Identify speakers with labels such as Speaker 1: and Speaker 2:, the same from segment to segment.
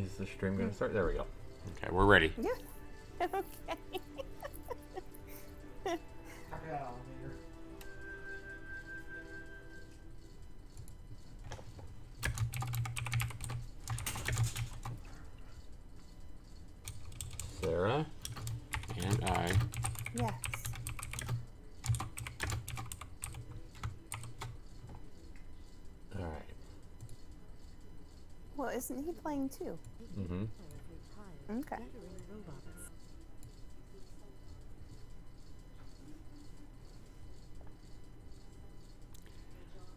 Speaker 1: Is the stream going to start? There we go.
Speaker 2: Okay, we're ready.
Speaker 3: Yeah. Okay.
Speaker 2: Sarah and I.
Speaker 3: Yes.
Speaker 1: All right.
Speaker 3: Well, isn't he playing too?
Speaker 1: Mm-hmm.
Speaker 3: Okay.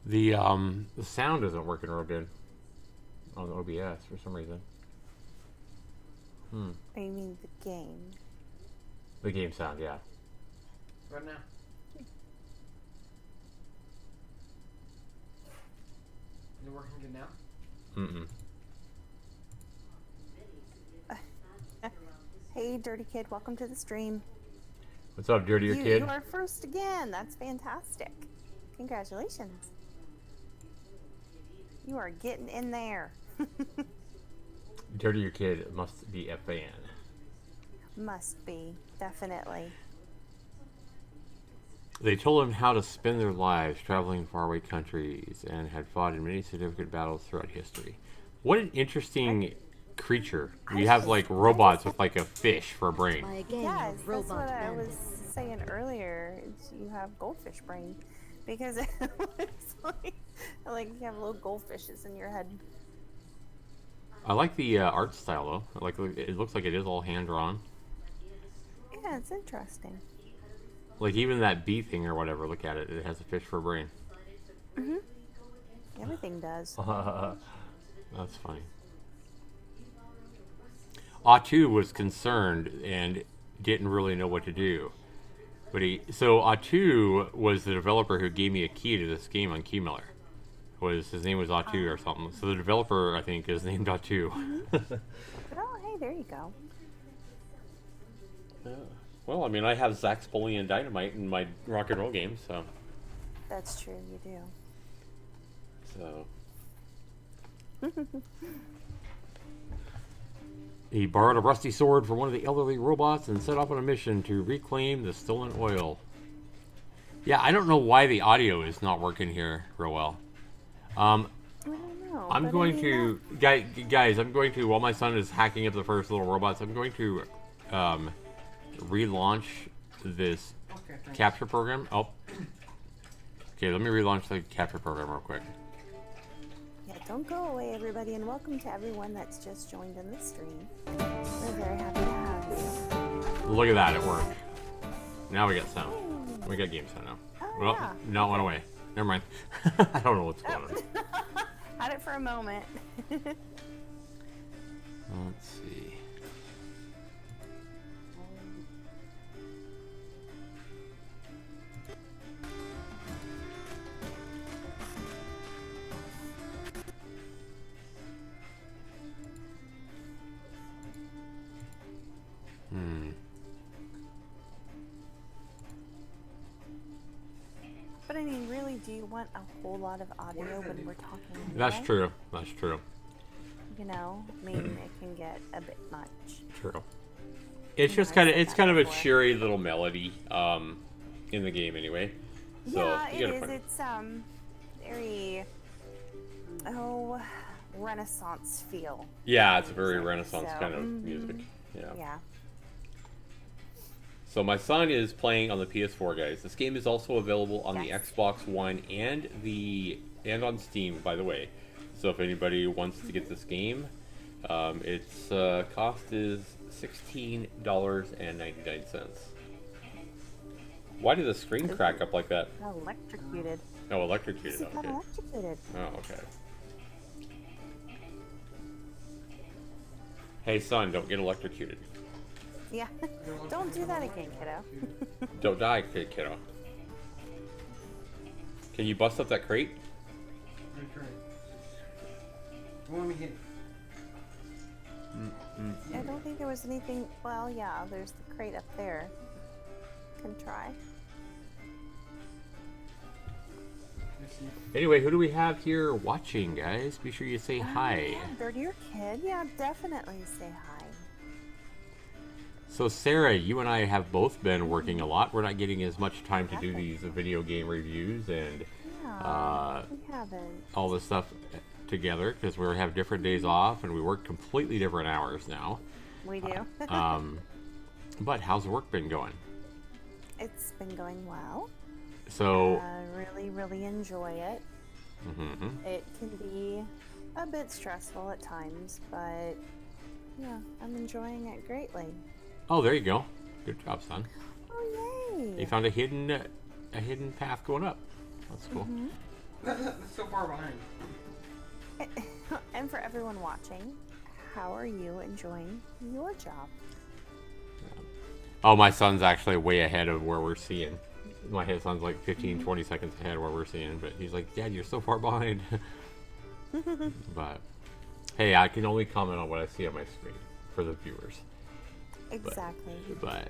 Speaker 1: The sound isn't working real good on OBS for some reason.
Speaker 3: Oh, you mean the game?
Speaker 1: The game sound, yeah.
Speaker 4: Right now. Is it working good now?
Speaker 1: Mm-mm.
Speaker 3: Hey, Dirty Kid, welcome to the stream.
Speaker 1: What's up, Dirtier Kid?
Speaker 3: You are first again. That's fantastic. Congratulations. You are getting in there.
Speaker 1: Dirtier Kid must be a fan.
Speaker 3: Must be, definitely.
Speaker 2: They told him how to spend their lives traveling faraway countries and had fought in many significant battles throughout history. What an interesting creature. You have like robots with like a fish for a brain.
Speaker 3: Yes, that's what I was saying earlier. You have goldfish brain. Because it looks like you have little goldfishes in your head.
Speaker 2: I like the art style though. Like it looks like it is all hand drawn.
Speaker 3: Yeah, it's interesting.
Speaker 2: Like even that bee thing or whatever. Look at it. It has a fish for a brain.
Speaker 3: Mhm. Everything does.
Speaker 2: That's funny. Atu was concerned and didn't really know what to do. But so Atu was the developer who gave me a key to this game on Keymiller. His name was Atu or something. So the developer, I think, is named Atu.
Speaker 3: But oh, hey, there you go.
Speaker 2: Well, I mean, I have Zaxtorian Dynamite in my rock and roll game, so.
Speaker 3: That's true, you do.
Speaker 2: So. He borrowed a rusty sword from one of the elderly robots and set off on a mission to reclaim the stolen oil. Yeah, I don't know why the audio is not working here real well.
Speaker 3: I don't know.
Speaker 2: I'm going to, guys, I'm going to, while my son is hacking up the first little robots, I'm going to relaunch this capture program. Oh. Okay, let me relaunch the capture program real quick.
Speaker 3: Yeah, don't go away, everybody, and welcome to everyone that's just joined in the stream. We're very happy to have you.
Speaker 2: Look at that, it worked. Now we got sound. We got game sound now.
Speaker 3: Oh,
Speaker 2: Well,
Speaker 3: yeah.
Speaker 2: no, it went away. Never mind. I don't know what's going on.
Speaker 3: Had it for a moment.
Speaker 2: Let's see.
Speaker 3: But I mean, really, do you want a whole lot of audio when we're talking?
Speaker 2: That's
Speaker 3: anyway?
Speaker 2: true. That's true.
Speaker 3: You know, I mean, it can get a bit much.
Speaker 2: True. It's just kind of a cheery little melody in the game anyway. So
Speaker 3: Yeah,
Speaker 2: you
Speaker 3: it
Speaker 2: gotta
Speaker 3: is.
Speaker 2: put it.
Speaker 3: It's very Renaissance feel.
Speaker 2: Yeah, it's very
Speaker 3: music,
Speaker 2: Renaissance
Speaker 3: so,
Speaker 2: kind of music. Yeah.
Speaker 3: Yeah.
Speaker 2: So my son is playing on the PS4, guys. This game is also available on the
Speaker 3: Yes.
Speaker 2: Xbox One and on Steam, by the way. So if anybody wants to get this game, its cost is $16.99. Why did the screen crack up like that?
Speaker 3: Electrocuted.
Speaker 2: Oh, electrocuted.
Speaker 3: It got
Speaker 2: Okay.
Speaker 3: electrocuted.
Speaker 2: Oh, okay. Hey, son, don't get electrocuted.
Speaker 3: Yeah. Don't do that again, kiddo.
Speaker 2: Don't die, kiddo. Can you bust up that crate?
Speaker 4: Let me get.
Speaker 3: I don't think there was anything. Well, yeah, there's the crate up there. Can try.
Speaker 2: Anyway, who do we have here watching, guys? Be sure you say hi.
Speaker 3: Yeah, Dirty your kid. Yeah, definitely say hi.
Speaker 2: So Sarah, you and I have both been working a lot. We're not getting as much time to do these video game reviews and
Speaker 3: Yeah, we haven't.
Speaker 2: all this stuff together because we have different days off and we work completely different hours now.
Speaker 3: We do.
Speaker 2: But how's work been going?
Speaker 3: It's been going well.
Speaker 2: So,
Speaker 3: Really, really enjoy it. It can be a bit stressful at times, but yeah, I'm enjoying it greatly.
Speaker 2: oh, there you go. Good job, son.
Speaker 3: Oh,
Speaker 2: You
Speaker 3: yay!
Speaker 2: found a hidden path going up. That's cool.
Speaker 4: That's so far behind.
Speaker 3: And for everyone watching, how are you enjoying your job?
Speaker 2: Oh, my son's actually way ahead of where we're seeing. My son's like 15, 20 seconds ahead of where we're seeing, but he's like, Dad, you're so far behind. But, hey, I can only comment on what I see on my screen for the viewers.
Speaker 3: Exactly.
Speaker 2: But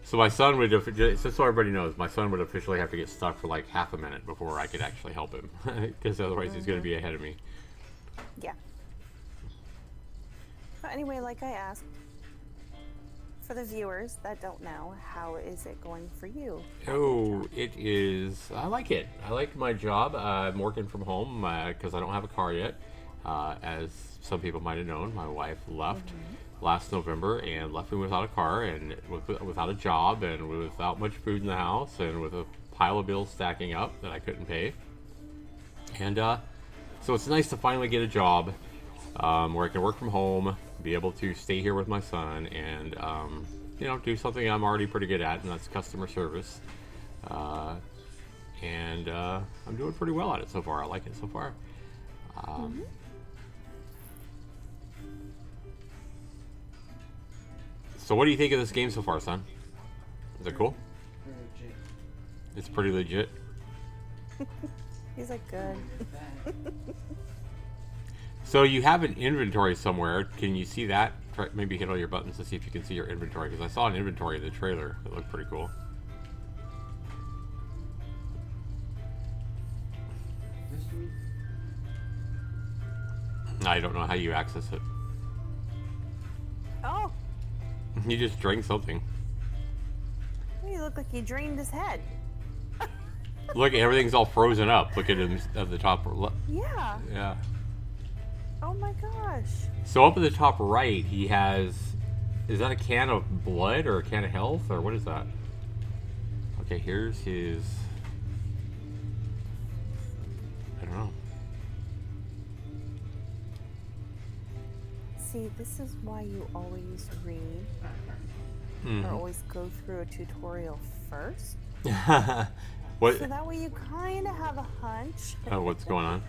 Speaker 2: so my son would, just so everybody knows, my son would officially have to get stuck for like half a minute before I could actually help him, because otherwise he's going to be ahead of me.
Speaker 3: Yeah. But anyway, like I asked, for the viewers that don't know, how is it going for you?
Speaker 2: Oh, it is. I like it. I like my job. I'm working from home because I don't have a car yet. As some people might have known, my wife left last November and left me without a car and without a job and without much food in the house and with a pile of bills stacking up that I couldn't pay. And so it's nice to finally get a job where I can work from home, be able to stay here with my son, and you know, do something I'm already pretty good at, and that's customer service. And I'm doing pretty well at it so far. I like it so far. So what do you think of this game so far, son? Is it cool?
Speaker 4: Very legit.
Speaker 2: It's pretty legit.
Speaker 3: He's like, good.
Speaker 2: So you have an inventory somewhere. Can you see that? Try, maybe hit all your buttons to see if you can see your inventory, because I saw an inventory in the trailer that looked pretty cool.
Speaker 4: Mystery?
Speaker 2: I don't know how you access it.
Speaker 3: Oh,
Speaker 2: You just drank something.
Speaker 3: you look like he drained his head.
Speaker 2: Look, everything's all frozen up. Look at him at the top.
Speaker 3: Yeah.
Speaker 2: Yeah.
Speaker 3: Oh my gosh.
Speaker 2: So up at the top right, he has. Is that a can of blood or a can of health or what is that? Okay, here's his. I don't know.
Speaker 3: See, this is why you always read or always go through a tutorial first.
Speaker 2: What?
Speaker 3: So that way you kind of have a hunch
Speaker 2: What's going on?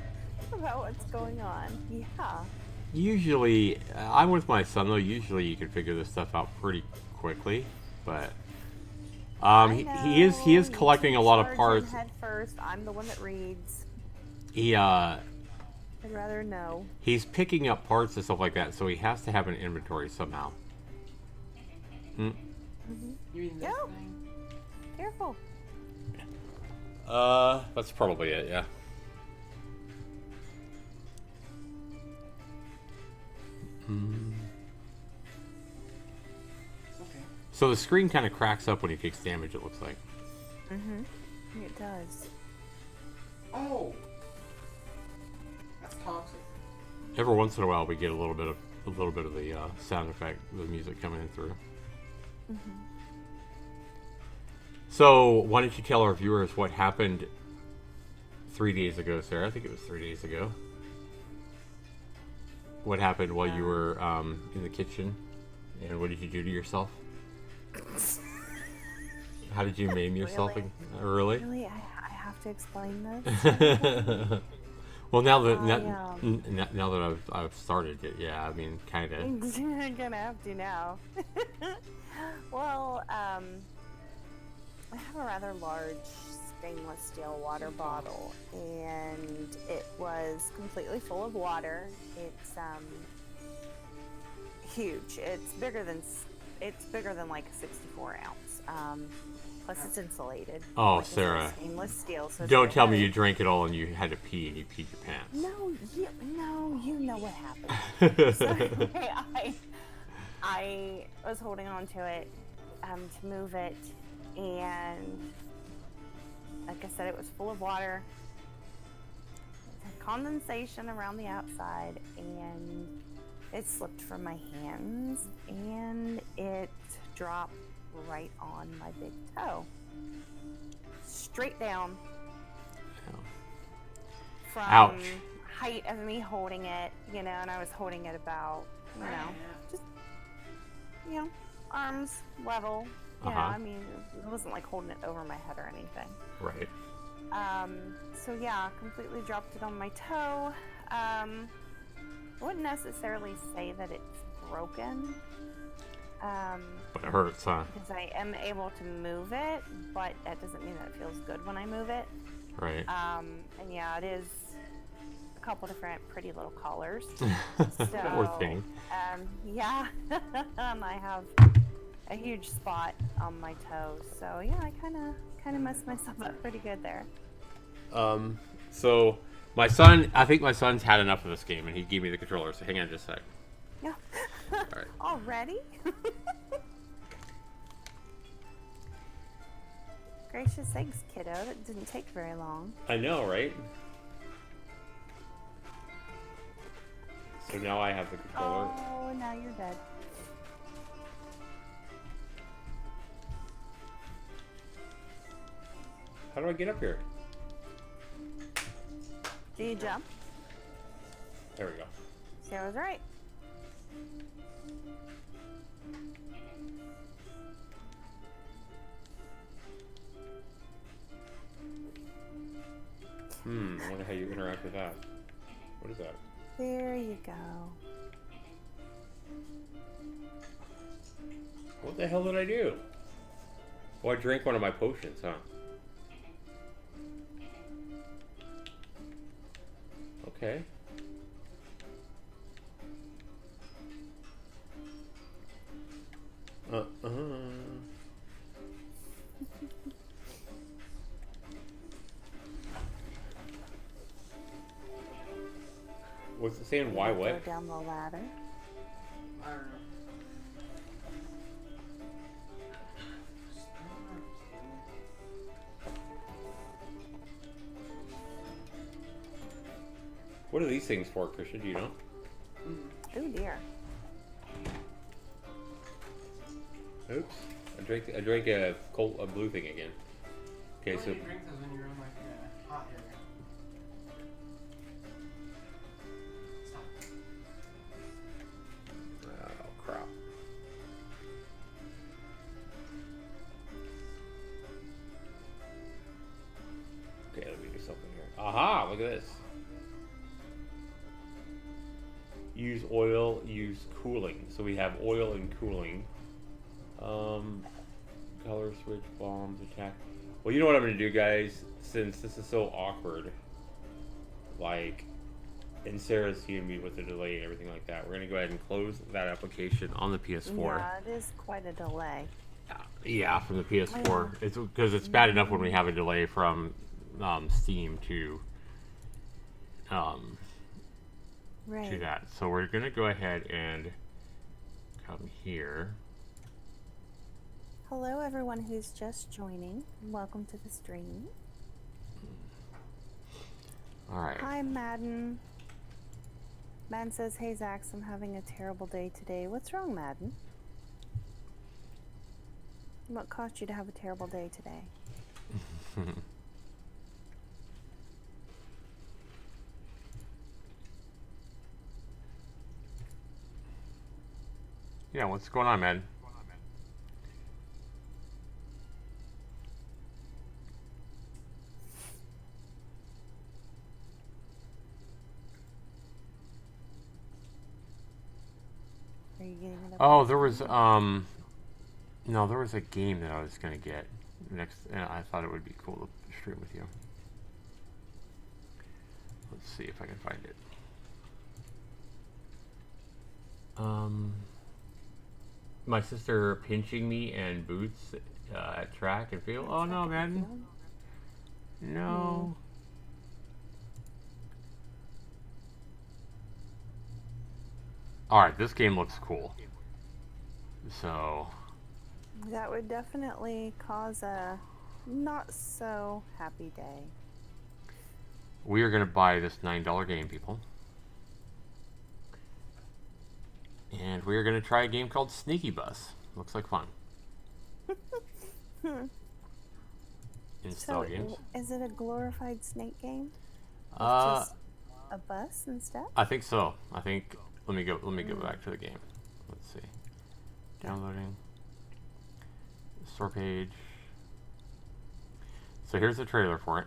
Speaker 3: about what's going on. Yeah.
Speaker 2: Usually, I'm with my son though. Usually, you can figure this stuff out pretty quickly, but he is collecting a lot of parts.
Speaker 3: Head first. I'm the one that reads.
Speaker 2: I'd
Speaker 3: I'd rather know.
Speaker 2: He's picking up parts and stuff like that, so he has to have an inventory somehow.
Speaker 4: You mean this
Speaker 3: Go.
Speaker 4: thing?
Speaker 3: Careful.
Speaker 2: That's probably it. Yeah.
Speaker 4: Okay.
Speaker 2: So the screen kind of cracks up when he takes damage. It looks like.
Speaker 3: It does.
Speaker 4: Oh! That's toxic.
Speaker 2: Every once in a while, we get a little bit of the sound effect, the music coming in through. So, why don't you tell our viewers what happened 3 days ago, Sarah? I think it was 3 days ago. What happened while you were in the kitchen, and what did you do to yourself? How did you maim yourself?
Speaker 3: Really? Really? I have to explain this?
Speaker 2: Well, now that I've started it, yeah. I mean, kind of.
Speaker 3: You're gonna have to now. Well, I have a rather large stainless steel water bottle, and it was completely full of water. It's huge. It's bigger than like a 64 ounce Plus, it's insulated.
Speaker 2: Oh,
Speaker 3: Like I said,
Speaker 2: Sarah.
Speaker 3: stainless steel. So it's
Speaker 2: Don't
Speaker 3: very
Speaker 2: tell me
Speaker 3: heavy.
Speaker 2: you drank it all and you had to pee and you peed your pants.
Speaker 3: No, you know what happened. So anyway, I was holding on to it to move it, and like I said, it was full of water. It had condensation around the outside, and it slipped from my hands, and it dropped right on my big toe. Straight down. From
Speaker 2: Ouch.
Speaker 3: height of me holding it, you know, and I was holding it about, you know, just, you know, arms level. You know, I mean, it wasn't like holding it over my head or anything.
Speaker 2: Right.
Speaker 3: So yeah, completely dropped it on my toe. I wouldn't necessarily say that it's broken.
Speaker 2: But it hurts, huh?
Speaker 3: Because I am able to move it, but that doesn't mean that it feels good when I move it.
Speaker 2: Right.
Speaker 3: And yeah, it is a couple different pretty little colors.
Speaker 2: Poor thing.
Speaker 3: Yeah, I have a huge spot on my toe, so yeah, I kind of messed myself up pretty good there.
Speaker 2: So my son, I think my son's had enough of this game, and he gave me the controller. So hang on just a sec.
Speaker 3: Yeah.
Speaker 2: All right.
Speaker 3: Already? Gracious sakes, kiddo, that didn't take very long.
Speaker 2: I know, right? So now I have the controller.
Speaker 3: Oh, now you're dead.
Speaker 2: How do I get up here?
Speaker 3: Do you jump?
Speaker 2: There we go.
Speaker 3: See, I was right.
Speaker 2: I wonder how you interact with that. What is that?
Speaker 3: There you go.
Speaker 2: What the hell did I do? Oh, I drank one of my potions, huh? Okay. What's it saying? Why what?
Speaker 3: Go down the ladder.
Speaker 4: I don't know.
Speaker 2: What are these things for, Christian? Do you know?
Speaker 3: Oh dear.
Speaker 2: Oops. I drank a blue thing again. Okay,
Speaker 4: Why
Speaker 2: so
Speaker 4: do you drink those when you're in like a hot area? Stop.
Speaker 2: oh crap. Okay, let me do something here. Aha! Look at this. Use oil, use cooling. So we have oil and cooling. Color switch, bombs, attack. Well, you know what I'm going to do, guys? Since this is so awkward, like, and Sarah's seeing me with the delay and everything like that, we're going to go ahead and close that application on the PS4.
Speaker 3: Yeah, it is quite a delay.
Speaker 2: Yeah, from the PS4. It's because it's bad enough when we have a delay from Steam to
Speaker 3: Right.
Speaker 2: that. So we're going to go ahead and come here.
Speaker 3: Hello, everyone who's just joining. Welcome to the stream.
Speaker 2: All right.
Speaker 3: Hi, Madden. Madden says, "Hey, Zax, I'm having a terrible day today." What's wrong, Madden? What caused you to have a terrible day today?
Speaker 2: Yeah, what's going on, man?
Speaker 3: Are you getting it up?
Speaker 2: Oh, there was no, there was a game that I was gonna get next, and I thought it would be cool to stream with you. Let's see if I can find it. My sister pinching me and boots track and field. Oh no, man. No. Alright, this game looks cool. So.
Speaker 3: That would definitely cause a not so happy day.
Speaker 2: We are going to buy this $9 game, people. And we are going to try a game called SnakeyBus. Looks like fun. Install games.
Speaker 3: Is it a glorified snake game? With just a bus and stuff?
Speaker 2: I think so. I think. Let me go back to the game. Let's see. Downloading. Store page. So here's the trailer for it.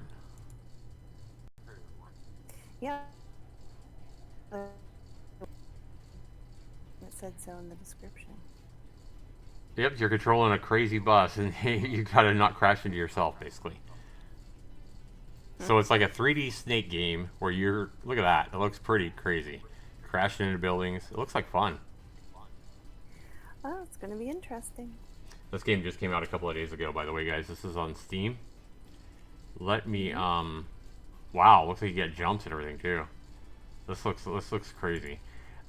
Speaker 3: Yeah. It said so in the description.
Speaker 2: Yep, you're controlling a crazy bus, and you gotta not crash into yourself, basically. So it's like a 3D snake game where you're. Look at that. It looks pretty crazy. Crashing into buildings. It looks like fun.
Speaker 3: Oh, it's gonna be interesting.
Speaker 2: This game just came out a couple of days ago, by the way, guys. This is on Steam. Let me. Wow, looks like you get jumps and everything too. This looks crazy.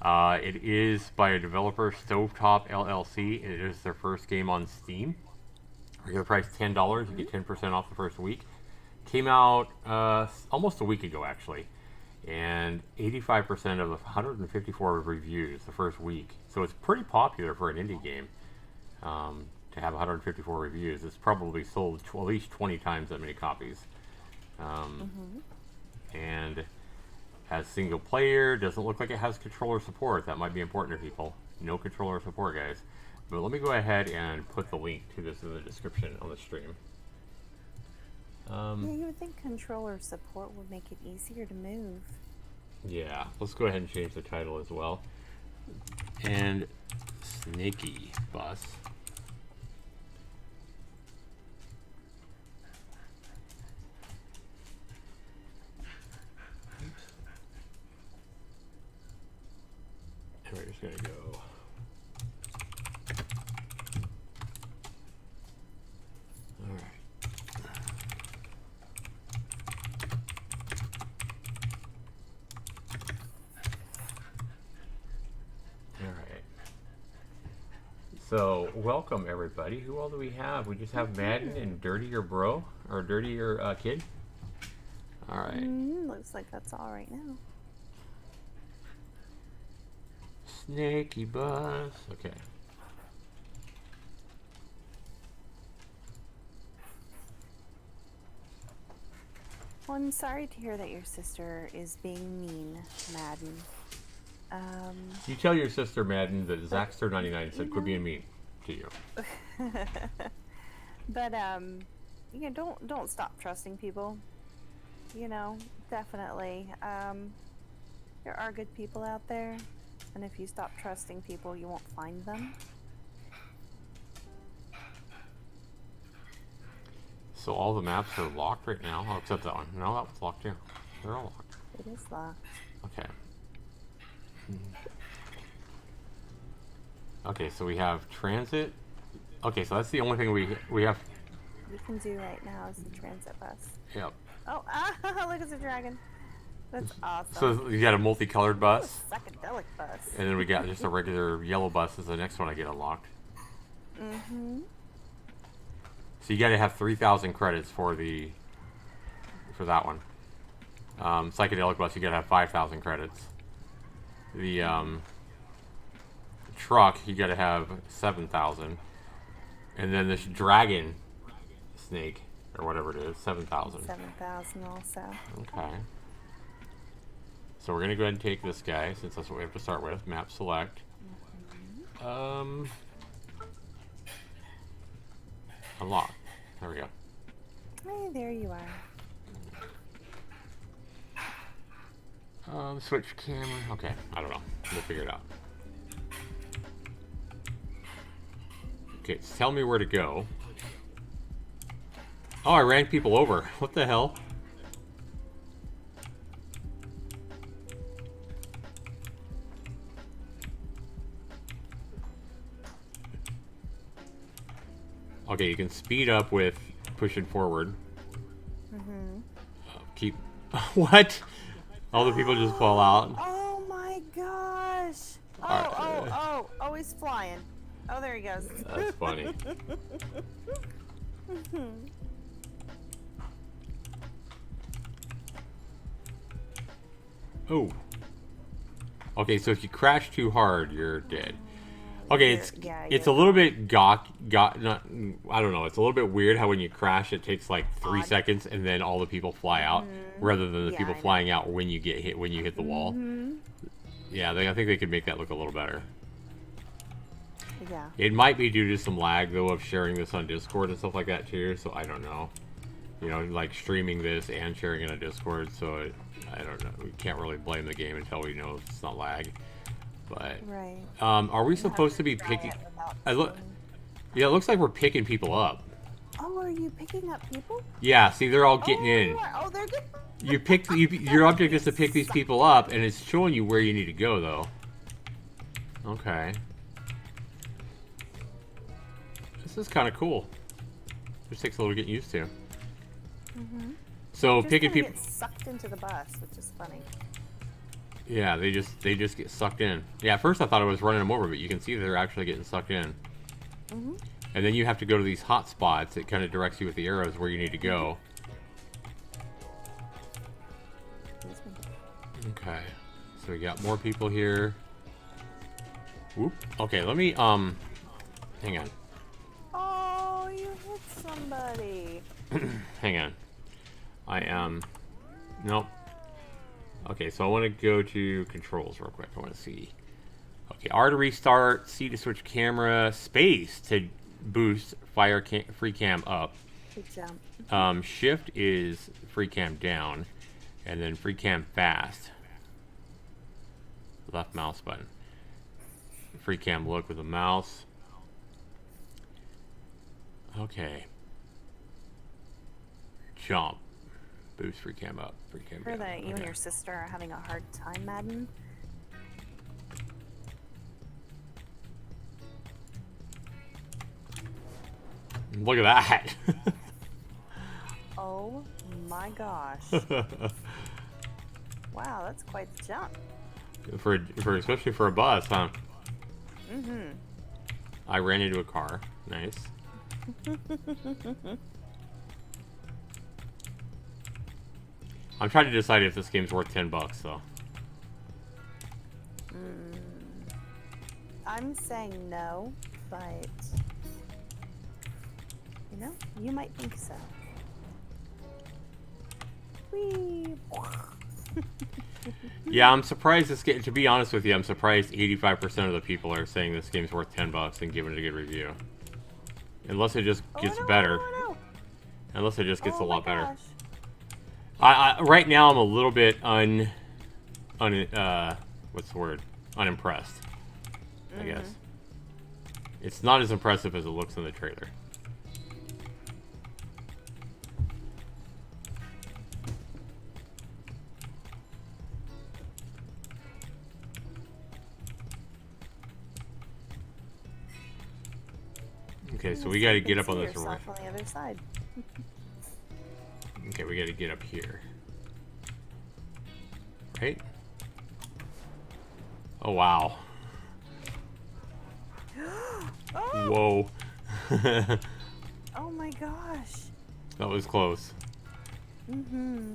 Speaker 2: It is by a developer, Stovetop LLC. It is their first game on Steam. Regular price $10. You get 10% off the first week. Came out almost a week ago, actually, and 85% of the 154 reviews the first week. So it's pretty popular for an indie game. To have 154 reviews, it's probably sold at least 20 times that many copies. And has single player, doesn't look like it has controller support. That might be important to people. No controller support, guys. But let me go ahead and put the link to this in the description on the stream.
Speaker 3: Yeah, you would think controller support would make it easier to move.
Speaker 2: Yeah, let's go ahead and change the title as well. And SnakeyBus. And we're just gonna go. All right. So, welcome everybody. Who all do we have? We just have Madden and Dirtier Bro, or Dirtier Kid. Alright.
Speaker 3: Looks like that's all right now.
Speaker 2: SnakeyBus. Okay.
Speaker 3: Well, I'm sorry to hear that your sister is being mean, Madden.
Speaker 2: You tell your sister, Madden, that Zaxtor99 said quit being mean to you.
Speaker 3: But you know, don't stop trusting people. You know, definitely. There are good people out there, and if you stop trusting people, you won't find them.
Speaker 2: So all the maps are locked right now, oh, except that one. No, that one's locked too. They're all locked.
Speaker 3: It is locked.
Speaker 2: Okay. Okay, so we have transit. Okay, so that's the only thing we have.
Speaker 3: We can do right now is the transit bus.
Speaker 2: Yep.
Speaker 3: Oh, look, it's a dragon. That's awesome.
Speaker 2: So you got a multicolored bus,
Speaker 3: Ooh, psychedelic bus.
Speaker 2: and then we got just a regular yellow bus is the next one I get unlocked. So you got to have 3,000 credits for that one. Psychedelic bus, you got to have 5,000 credits. The truck, you got to have 7,000, and then this dragon snake or whatever it is, 7,000.
Speaker 3: 7,000 also.
Speaker 2: Okay. So we're gonna go ahead and take this guy since that's what we have to start with. Map select. Unlock. There we go.
Speaker 3: Hey, there you are.
Speaker 2: Switch camera. Okay, I don't know. We'll figure it out. Okay, so tell me where to go. Oh, I ran people over. What the hell? Okay, Okay, you can speed up with pushing forward.
Speaker 3: Mm-hmm.
Speaker 2: Keep... What? All the people just fall out.
Speaker 3: Oh my gosh! Oh, he's flying. Oh, there he goes.
Speaker 2: That's funny. Oh. Okay, so if you crash too hard, you're dead. Okay, it's a little bit not, I don't know, it's a little bit weird how when you crash it takes like 3 seconds and then all the people fly out rather than the people flying out when you get hit when you hit the wall. Yeah, I think they could make that look a little better.
Speaker 3: Yeah.
Speaker 2: It might be due to some lag though of sharing this on Discord and stuff like that too, so I don't know. You know, like streaming this and sharing it on Discord, so I don't know. We can't really blame the game until we know it's not lag. But
Speaker 3: right.
Speaker 2: Are we supposed to be picking? Yeah, it looks like we're picking people up.
Speaker 3: Oh, are you picking up people?
Speaker 2: Yeah, see, they're all getting in.
Speaker 3: Oh, they're good.
Speaker 2: You pick your object is to pick these people up, and it's showing you where you need to go, though. Okay. This is kind of cool. Just takes a little getting used to. So picking people.
Speaker 3: Get sucked into the bus, which is funny.
Speaker 2: Yeah, they just get sucked in. Yeah, at first I thought I was running them over, but you can see they're actually getting sucked in. And then you have to go to these hot spots. It kind of directs you with the arrows where you need to go. Okay, so we got more people here. Whoop. Okay, let me hang on.
Speaker 3: Oh, you hit somebody.
Speaker 2: Hang on. I am. Nope. Okay, so I want to go to controls real quick. I want to see. Okay, R to restart, C to switch camera, space to boost free cam up.
Speaker 3: Good jump.
Speaker 2: Shift is free cam down, and then free cam fast. Left mouse button. Free cam look with the mouse. Okay. Jump. Boost free cam up. Free cam down.
Speaker 3: That you and your sister are having a hard time, Madden.
Speaker 2: Look at that.
Speaker 3: Oh my gosh. Wow, that's quite the jump.
Speaker 2: for especially for a bus, huh?
Speaker 3: Mm-hmm.
Speaker 2: I ran into a car. Nice. I'm trying to decide if this game's worth $10 though.
Speaker 3: I'm saying no, but you know, you might think so. Whee!
Speaker 2: Yeah, I'm surprised this game. To be honest with you, I'm surprised 85% of the people are saying this game's worth $10 and giving it a good review. Unless it just gets better.
Speaker 3: No.
Speaker 2: Unless it just gets a lot better.
Speaker 3: Gosh.
Speaker 2: Right now I'm a little bit what's the word? Unimpressed. I guess. It's not as impressive as it looks in the trailer. Okay, so we got to get up on this roof.
Speaker 3: On the other side.
Speaker 2: Okay, we got to get up here. Right? Oh, wow.
Speaker 3: Oh!
Speaker 2: Whoa.
Speaker 3: Oh my gosh.
Speaker 2: That was close.
Speaker 3: Mm-hmm.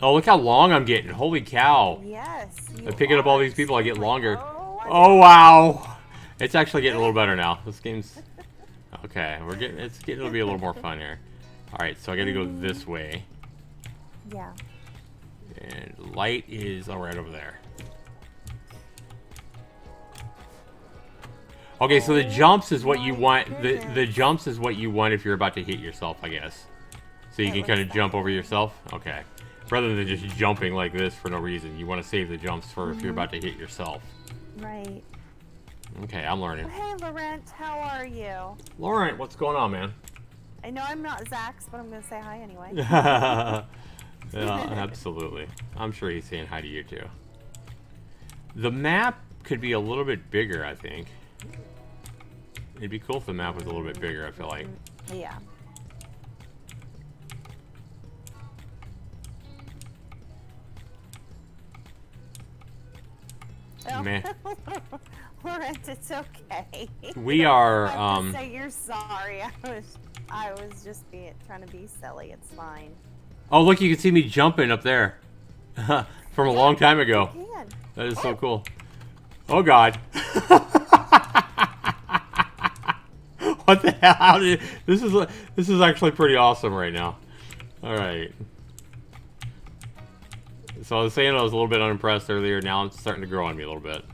Speaker 2: Oh, look how long I'm getting. Holy cow.
Speaker 3: Yes.
Speaker 2: I'm picking up all these people, I get longer.
Speaker 3: Oh,
Speaker 2: Oh, wow. It's actually getting a little better now. This game's... Okay, it's getting to be a little more fun here. Alright, so I gotta go this way.
Speaker 3: yeah.
Speaker 2: And light is right over there. Okay, so the jumps is what you want. The jumps is what you want if you're about to hit yourself, I guess. So you can kind of jump over yourself. Okay. Rather than just jumping like this for no reason. You want to save the jumps for if you're about to hit yourself.
Speaker 3: Right.
Speaker 2: Okay, I'm learning.
Speaker 3: Hey, Laurent, how are you?
Speaker 2: Laurent, what's going on, man?
Speaker 3: I know I'm not Zax, but I'm going to say hi anyway.
Speaker 2: Yeah, absolutely. I'm sure he's saying hi to you, too. The map could be a little bit bigger, I think. It'd be cool if the map was a little bit bigger, I feel like.
Speaker 3: Yeah.
Speaker 2: Meh.
Speaker 3: Laurent, it's okay.
Speaker 2: We are,
Speaker 3: I have to say you're sorry. I was just trying to be silly. It's fine.
Speaker 2: Oh, look, you can see me jumping up there. From a long time ago.
Speaker 3: You can.
Speaker 2: That is so cool. Oh, God. What the hell? How did, this is actually pretty awesome right now. All right. So I was saying I was a little bit unimpressed earlier. Now it's starting to grow on me a little bit.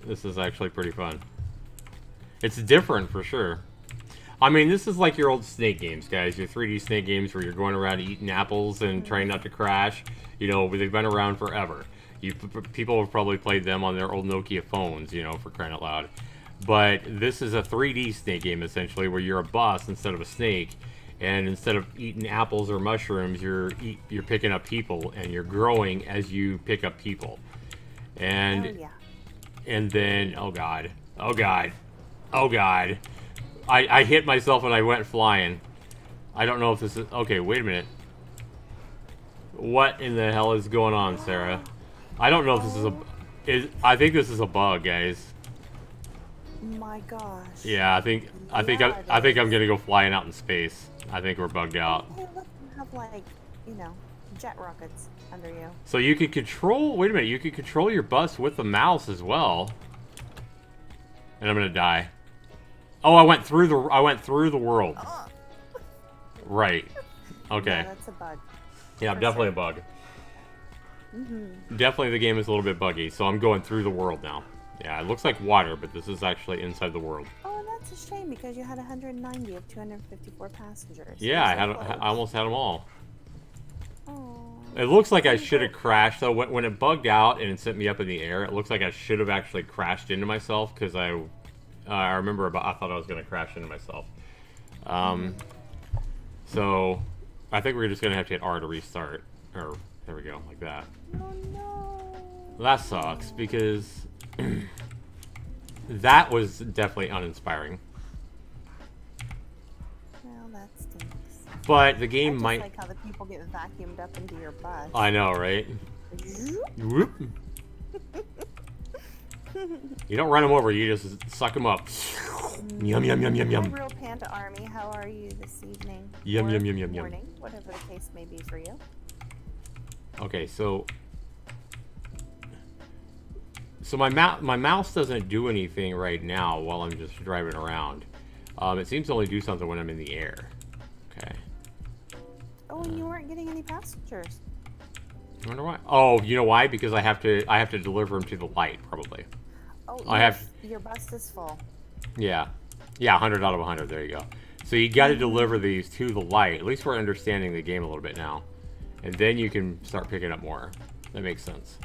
Speaker 2: This is actually pretty fun. It's different for sure. I mean, this is like your old Snake games, guys. Your 3D Snake games where you're going around eating apples and trying not to crash. You know, they've been around forever. People have probably played them on their old Nokia phones, you know, for crying out loud. But this is a 3D Snake game, essentially, where you're a bus instead of a snake. And instead of eating apples or mushrooms, you're picking up people, and you're growing as you pick up people. And,
Speaker 3: Oh, yeah.
Speaker 2: and then, oh God, oh God, oh God. I hit myself and I went flying. I don't know if this is... Okay, wait a minute. What in the hell is going on, Sarah? I don't know if this is a... I think this is a bug, guys.
Speaker 3: My gosh.
Speaker 2: Yeah, I think I'm gonna go flying out in space. I think we're bugged out.
Speaker 3: Hey, look, you have like, you know, jet rockets under you.
Speaker 2: So you could control... Wait a minute, you could control your bus with the mouse as well. And I'm gonna die. Oh, I went through the world.
Speaker 3: Oh.
Speaker 2: Right. Okay.
Speaker 3: Yeah, that's a bug.
Speaker 2: Yeah,
Speaker 3: For
Speaker 2: definitely
Speaker 3: sure.
Speaker 2: a bug.
Speaker 3: Mm-hmm.
Speaker 2: Definitely the game is a little bit buggy, so I'm going through the world now. Yeah, it looks like water, but this is actually inside the world.
Speaker 3: Oh, and that's a shame because you had 190 of 254 passengers.
Speaker 2: Yeah, I almost had them all. It looks like I should have crashed, though. When it bugged out and it sent me up in the air, it looks like I should have actually crashed into myself, because I remember I thought I was going to crash into myself. So I think we're just going to have to hit R to restart. Or, there we go, like that.
Speaker 3: Oh, no.
Speaker 2: That sucks, because that was definitely uninspiring.
Speaker 3: Well, that stinks.
Speaker 2: But the game
Speaker 3: I just
Speaker 2: might...
Speaker 3: like how the people get vacuumed up into your bus.
Speaker 2: I know, right? Whoop. You don't run them over, you just suck them up. Yum, yum, yum, yum,
Speaker 3: Hi,
Speaker 2: yum.
Speaker 3: Real Panda Army, how are you this evening?
Speaker 2: Yum,
Speaker 3: Or
Speaker 2: yum, yum, yum, yum.
Speaker 3: morning, whatever the case may be for you.
Speaker 2: Okay, so my mouse doesn't do anything right now while I'm just driving around. It seems to only do something when I'm in the air. Okay.
Speaker 3: Oh, and you weren't getting any passengers.
Speaker 2: I wonder why. Oh, you know why? Because I have to deliver them to the light, probably.
Speaker 3: Oh,
Speaker 2: I have...
Speaker 3: Your bus is full.
Speaker 2: Yeah. Yeah, 100 out of 100. There you go. So you got to deliver these to the light. At least we're understanding the game a little bit now. And then you can start picking up more. That makes sense.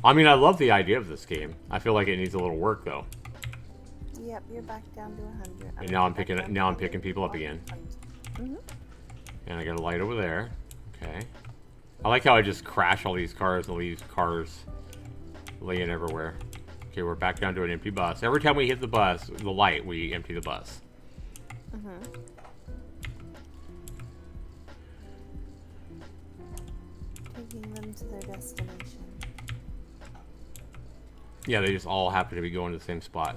Speaker 2: I mean, I love the idea of this game. I feel like it needs a little work, though.
Speaker 3: Yep, you're back down to 100.
Speaker 2: And now I'm picking people up again.
Speaker 3: Mm-hmm.
Speaker 2: And I got a light over there. Okay. I like how I just crash all these cars and leave cars laying everywhere. Okay, we're back down to an empty bus. Every time we hit the bus, the light, we empty the bus.
Speaker 3: Mm-hmm. Taking them to their destination.
Speaker 2: Yeah, they just all happen to be going to the same spot.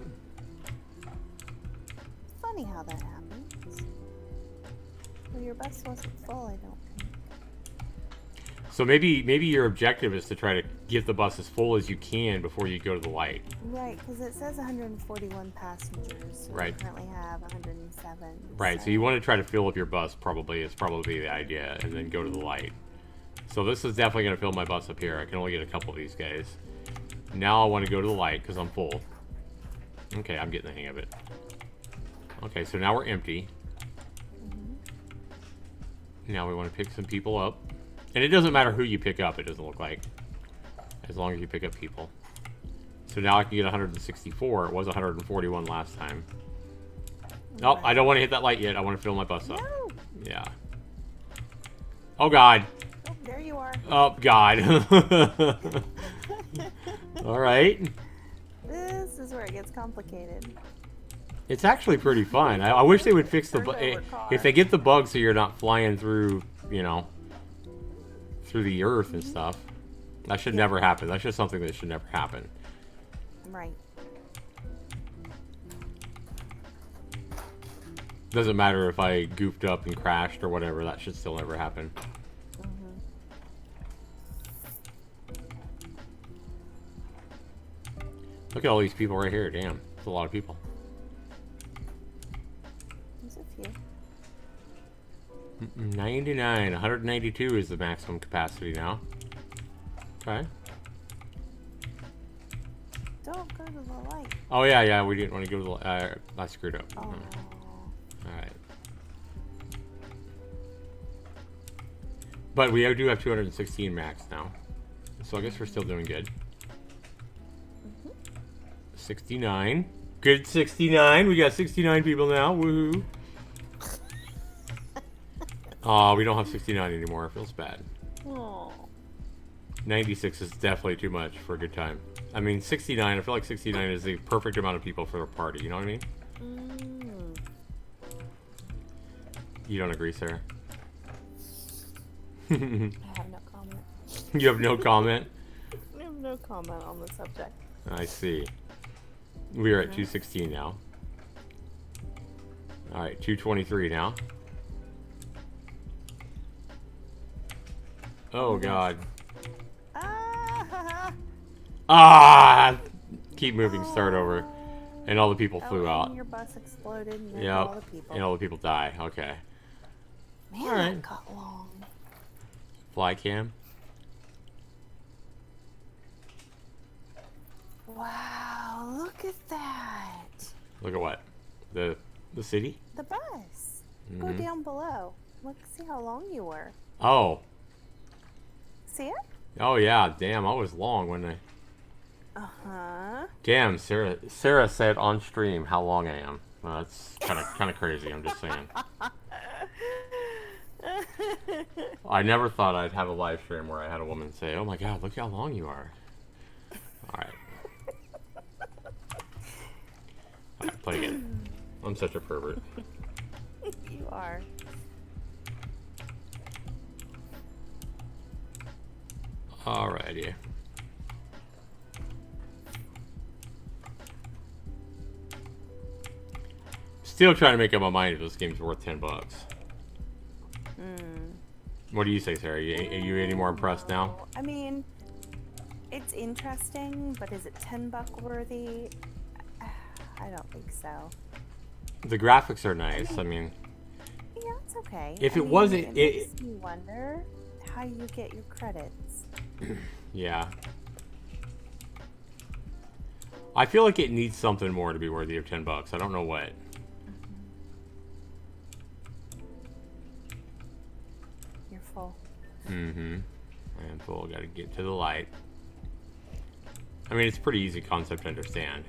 Speaker 3: Funny how that happens. Well, your bus wasn't full, I don't think.
Speaker 2: So maybe your objective is to try to get the bus as full as you can before you go to the light.
Speaker 3: Right, because it says 141 passengers. So
Speaker 2: Right.
Speaker 3: We currently have 107.
Speaker 2: Right, so you want to try to fill up your bus, is probably the idea, and then go to the light. So this is definitely going to fill my bus up here. I can only get a couple of these guys. Now I want to go to the light because I'm full. Okay, I'm getting the hang of it. Okay, so now we're empty. Now we want to pick some people up. And it doesn't matter who you pick up, it doesn't look like. As long as you pick up people. So now I can get 164. It was 141 last time. Oh, I don't want to hit that light yet. I want to fill my bus up.
Speaker 3: No!
Speaker 2: Yeah. Oh, God.
Speaker 3: Oh, there you are.
Speaker 2: Oh, God. All right.
Speaker 3: This is is where it gets complicated.
Speaker 2: It's actually pretty fun. I wish they would fix the
Speaker 3: Turn over car.
Speaker 2: if they get the bug so you're not flying through, you know, through the earth and stuff. That should never happen. That's just something that should never happen.
Speaker 3: Right.
Speaker 2: Doesn't matter if I goofed up and crashed or whatever. That should still never happen. Look at all these people right here. Damn, it's a lot of people.
Speaker 3: There's a few.
Speaker 2: 99, 192 is the maximum capacity now. Okay.
Speaker 3: Don't go to the light.
Speaker 2: Oh yeah, we didn't want to go to the. I screwed up.
Speaker 3: Oh.
Speaker 2: All right. But we do have 216 max now, so I guess we're still doing good. 69. Good 69. We got 69 people now. Woohoo. Oh, we don't have 69 anymore. It feels bad.
Speaker 3: Oh.
Speaker 2: 96 is definitely too much for a good time. I mean, 69, I feel like 69 is the perfect amount of people for a party. You know what I mean? You don't agree, Sarah?
Speaker 3: I have no comment.
Speaker 2: You have no comment?
Speaker 3: I have no comment on the subject.
Speaker 2: I see. We are at 216 now. Alright, 223 now. Oh god. Keep moving, start over. And all the people flew out.
Speaker 3: And your bus exploded and then
Speaker 2: Yep.
Speaker 3: all the people.
Speaker 2: And all the people die. Okay.
Speaker 3: Man,
Speaker 2: Alright.
Speaker 3: that got long.
Speaker 2: Fly cam.
Speaker 3: Wow, look at that.
Speaker 2: Look at what? The city?
Speaker 3: The bus. Go down below. Look, see how long you were.
Speaker 2: Oh.
Speaker 3: See it?
Speaker 2: Oh yeah, damn, I was long when I...
Speaker 3: Uh-huh.
Speaker 2: Damn, Sarah said on stream how long I am. Well, that's kind of crazy, I'm just saying. I never thought I'd have a live stream where I had a woman say, "Oh my god, look how long you are." Alright. Alright, play again. I'm such a pervert.
Speaker 3: You are.
Speaker 2: Alrighty. Still trying to make up my mind if this game's worth $10. What do you say, Sarah? Are you any more impressed now?
Speaker 3: I mean, it's interesting, but is it $10 worthy? I don't think so.
Speaker 2: The graphics are nice. I mean,
Speaker 3: Yeah, it's okay.
Speaker 2: If
Speaker 3: I
Speaker 2: it
Speaker 3: mean,
Speaker 2: wasn't-
Speaker 3: it makes me wonder how you get your credits.
Speaker 2: yeah. I feel like it needs something more to be worthy of $10. I don't know what.
Speaker 3: You're full.
Speaker 2: Mm-hmm. I am full. Got to get to the light. I mean, it's a pretty easy concept to understand.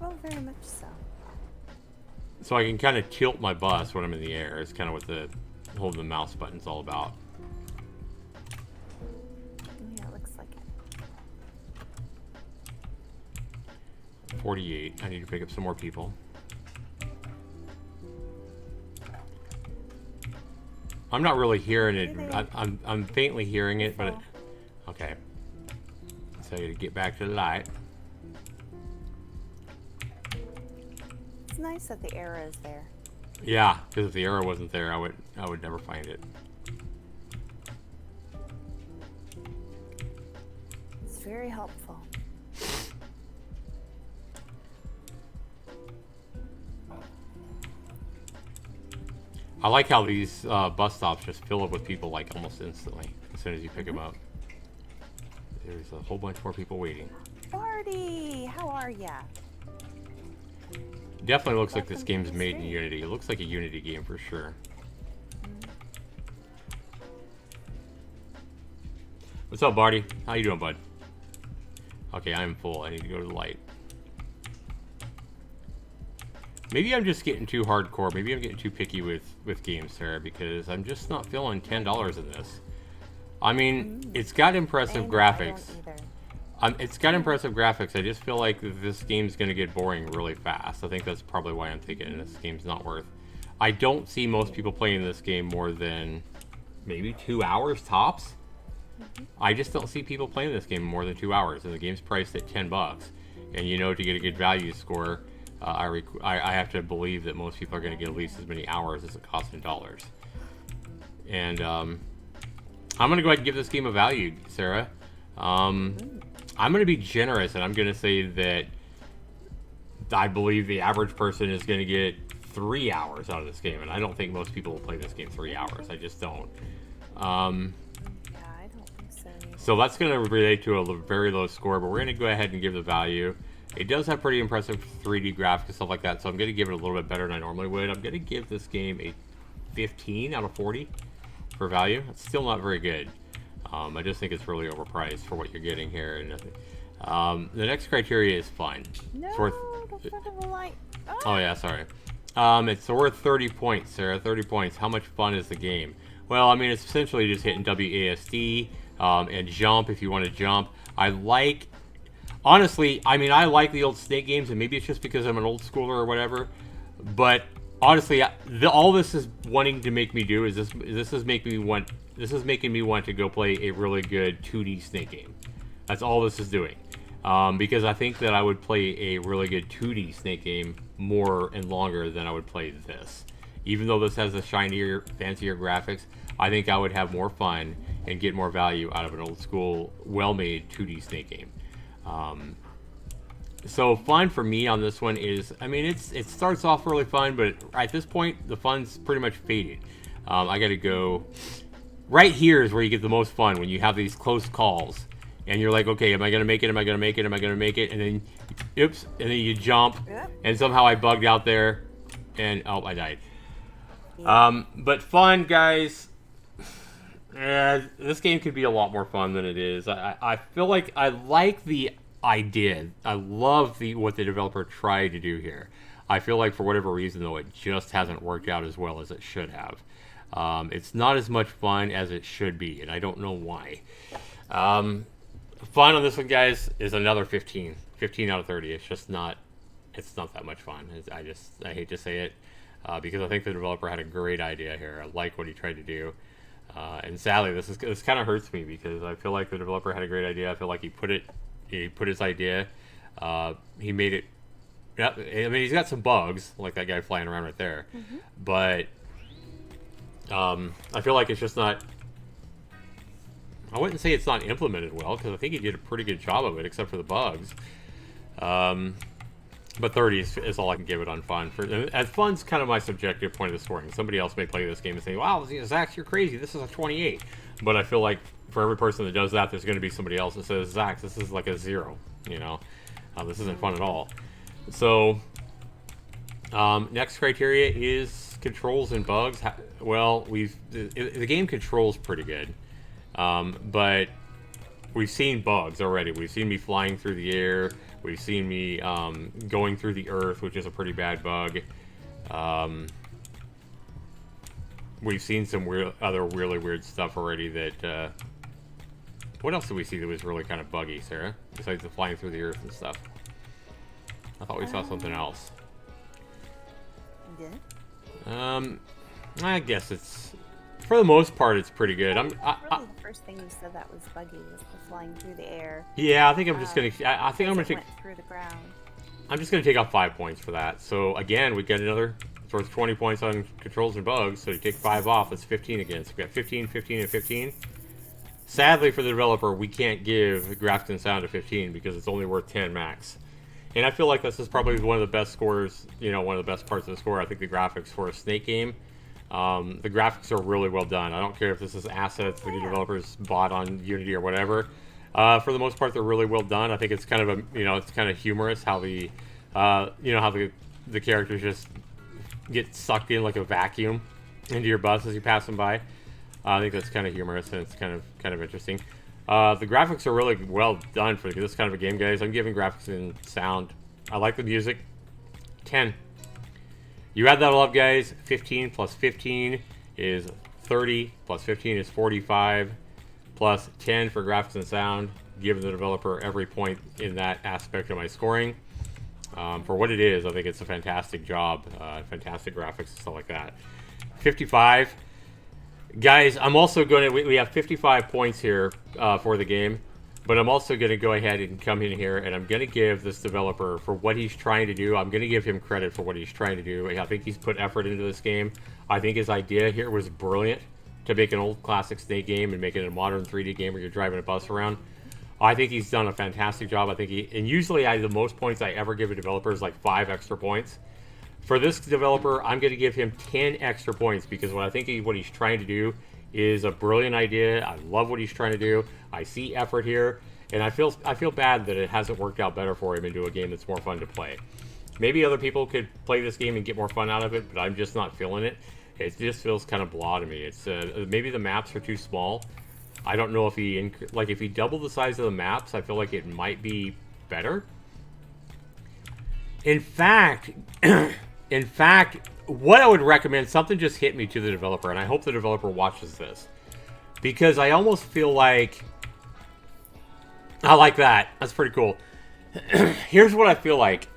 Speaker 3: Well, very much so.
Speaker 2: So I can kind of tilt my bus when I'm in the air. It's kind of what the holding the mouse button's all about.
Speaker 3: Yeah, it looks like it.
Speaker 2: 48. I need to pick up some more people. I'm not really hearing it. I'm faintly hearing it, but okay. So I got to get back to the light.
Speaker 3: It's nice that the arrow is there.
Speaker 2: Yeah, because if the arrow wasn't there, I would never find it.
Speaker 3: It's very helpful.
Speaker 2: I like how these bus stops just fill up with people like almost instantly as soon as you pick them up. There's a whole bunch more people waiting.
Speaker 3: Barty, how are ya?
Speaker 2: Definitely looks like this
Speaker 3: Welcome to
Speaker 2: game's
Speaker 3: the
Speaker 2: made in
Speaker 3: stream.
Speaker 2: Unity. It looks like a Unity game for sure. What's up, Barty? How you doing, bud? Okay, I'm full. I need to go to the light. Maybe I'm just getting too hardcore. Maybe I'm getting too picky with games, Sarah, because I'm just not feeling $10 in this. I mean, it's got impressive
Speaker 3: I know, I
Speaker 2: graphics.
Speaker 3: don't either.
Speaker 2: It's got impressive graphics. I just feel like this game's going to get boring really fast. I think that's probably why I'm thinking this game's not worth. I don't see most people playing this game more than maybe 2 hours tops. I just don't see people playing this game more than 2 hours, and the game's priced at $10. And you know, to get a good value score, I have to believe that most people are going to get at least as many hours as it costs in dollars. And I'm going to go ahead and give this game a value, Sarah. I'm going to be generous, and I'm going to say that I believe the average person is going to get 3 hours out of this game, and I don't think most people will play this game 3 hours. I just don't.
Speaker 3: Yeah, I don't think so.
Speaker 2: So that's going to relate to a very low score, but we're going to go ahead and give the value. It does have pretty impressive 3D graphics and stuff like that, so I'm going to give it a little bit better than I normally would. I'm going to give this game a 15 out of 40 for value. It's still not very good. I just think it's really overpriced for what you're getting here. And the next criteria is fun.
Speaker 3: No,
Speaker 2: it's worth,
Speaker 3: don't put it in the light.
Speaker 2: oh yeah, sorry. It's worth 30 points, Sarah. 30 points. How much fun is the game? Well, I mean, it's essentially just hitting WASD and jump if you want to jump. Honestly, I mean, I like the old Snake games, and maybe it's just because I'm an old schooler or whatever. But honestly, all this is wanting to make me do is this is making me want to go play a really good 2D Snake game. That's all this is doing. Because I think that I would play a really good 2D Snake game more and longer than I would play this. Even though this has the shinier, fancier graphics, I think I would have more fun and get more value out of an old school, well-made 2D Snake game. So fun for me on this one is, I mean, it starts off really fun, but at this point, the fun's pretty much faded. I gotta go... Right here is where you get the most fun, when you have these close calls. And you're like, okay, am I gonna make it? Am I gonna make it? Am I gonna make it? And then, oops, and then you jump, and somehow I bugged out there, and oh, I died. But fun, guys. This game could be a lot more fun than it is. I feel like I like the idea. I love what the developer tried to do here. I feel like for whatever reason, though, it just hasn't worked out as well as it should have. It's not as much fun as it should be, and I don't know why. Fun on this one, guys, is another 15. 15 out of 30. It's not that much fun. I hate to say it, because I think the developer had a great idea here. I like what he tried to do. And sadly, this kind of hurts me, because I feel like the developer had a great idea. I feel like he put his idea, he made it. Yeah, I mean, he's got some bugs, like that guy flying around right there, but I feel like it's just not. I wouldn't say it's not implemented well, because I think he did a pretty good job of it, except for the bugs. But 30 is all I can give it on fun. And fun's kind of my subjective point of the scoring. Somebody else may play this game and say, wow, Zax, you're crazy. This is a 28. But I feel like for every person that does that, there's going to be somebody else that says, Zax, this is like a 0. You know, this isn't fun at all. So, next criteria is controls and bugs. Well, the game controls pretty good. But we've seen bugs already. We've seen me flying through the air. We've seen me going through the earth, which is a pretty bad bug. We've seen some other really weird stuff already that... what else did we see that was really kind of buggy, Sarah? Besides the flying through the earth and stuff. I thought we saw something else.
Speaker 3: Yeah.
Speaker 2: I guess it's... For the most part, it's pretty good.
Speaker 3: Really, the first thing you said that was buggy was the flying through the air.
Speaker 2: Yeah, I think I'm just gonna. I think I'm gonna take.
Speaker 3: Went through the ground.
Speaker 2: I'm just gonna take off 5 points for that. So again, we get another. It's worth 20 points on controls and bugs. So you take 5 off. That's 15 again. So we got 15, 15, and 15. Sadly for the developer, we can't give graphics and sound a 15 because it's only worth 10 max. And I feel like this is probably one of the best scores. You know, one of the best parts of the score. I think the graphics for a Snake game. The graphics are really well done. I don't care if this is assets the developers bought on Unity or whatever. For the most part, they're really well done. I think it's kind of it's kind of humorous how the characters just get sucked in like a vacuum into your bus as you pass them by. I think that's kind of humorous and it's kind of interesting. The graphics are really well done for this kind of a game, guys. I'm giving graphics and sound. I like the music. 10. You add that all up, guys. 15 plus 15 is 30. Plus 15 is 45. Plus 10 for graphics and sound give the developer every point in that aspect of my scoring. For what it is, I think it's a fantastic job, fantastic graphics and stuff like that. 55. Guys, I'm also going to, we have 55 points here for the game, but I'm also going to go ahead and come in here and I'm going to give this developer, for what he's trying to do, I'm going to give him credit for what he's trying to do. I think he's put effort into this game. I think his idea here was brilliant, to make an old classic Snake game and make it a modern 3D game where you're driving a bus around. I think he's done a fantastic job. I think and usually the most points I ever give a developer is like 5 extra points. For this developer, I'm going to give him 10 extra points because what I think what he's trying to do is a brilliant idea. I love what he's trying to do. I see effort here, and I feel bad that it hasn't worked out better for him into a game that's more fun to play. Maybe other people could play this game and get more fun out of it, but I'm just not feeling it. It just feels kind of blah to me. It's maybe the maps are too small. I don't know if if he doubled the size of the maps, I feel like it might be better. In fact, what I would recommend, something just hit me to the developer, and I hope the developer watches this, because I almost feel like I like that. That's pretty cool. Here's what I feel like,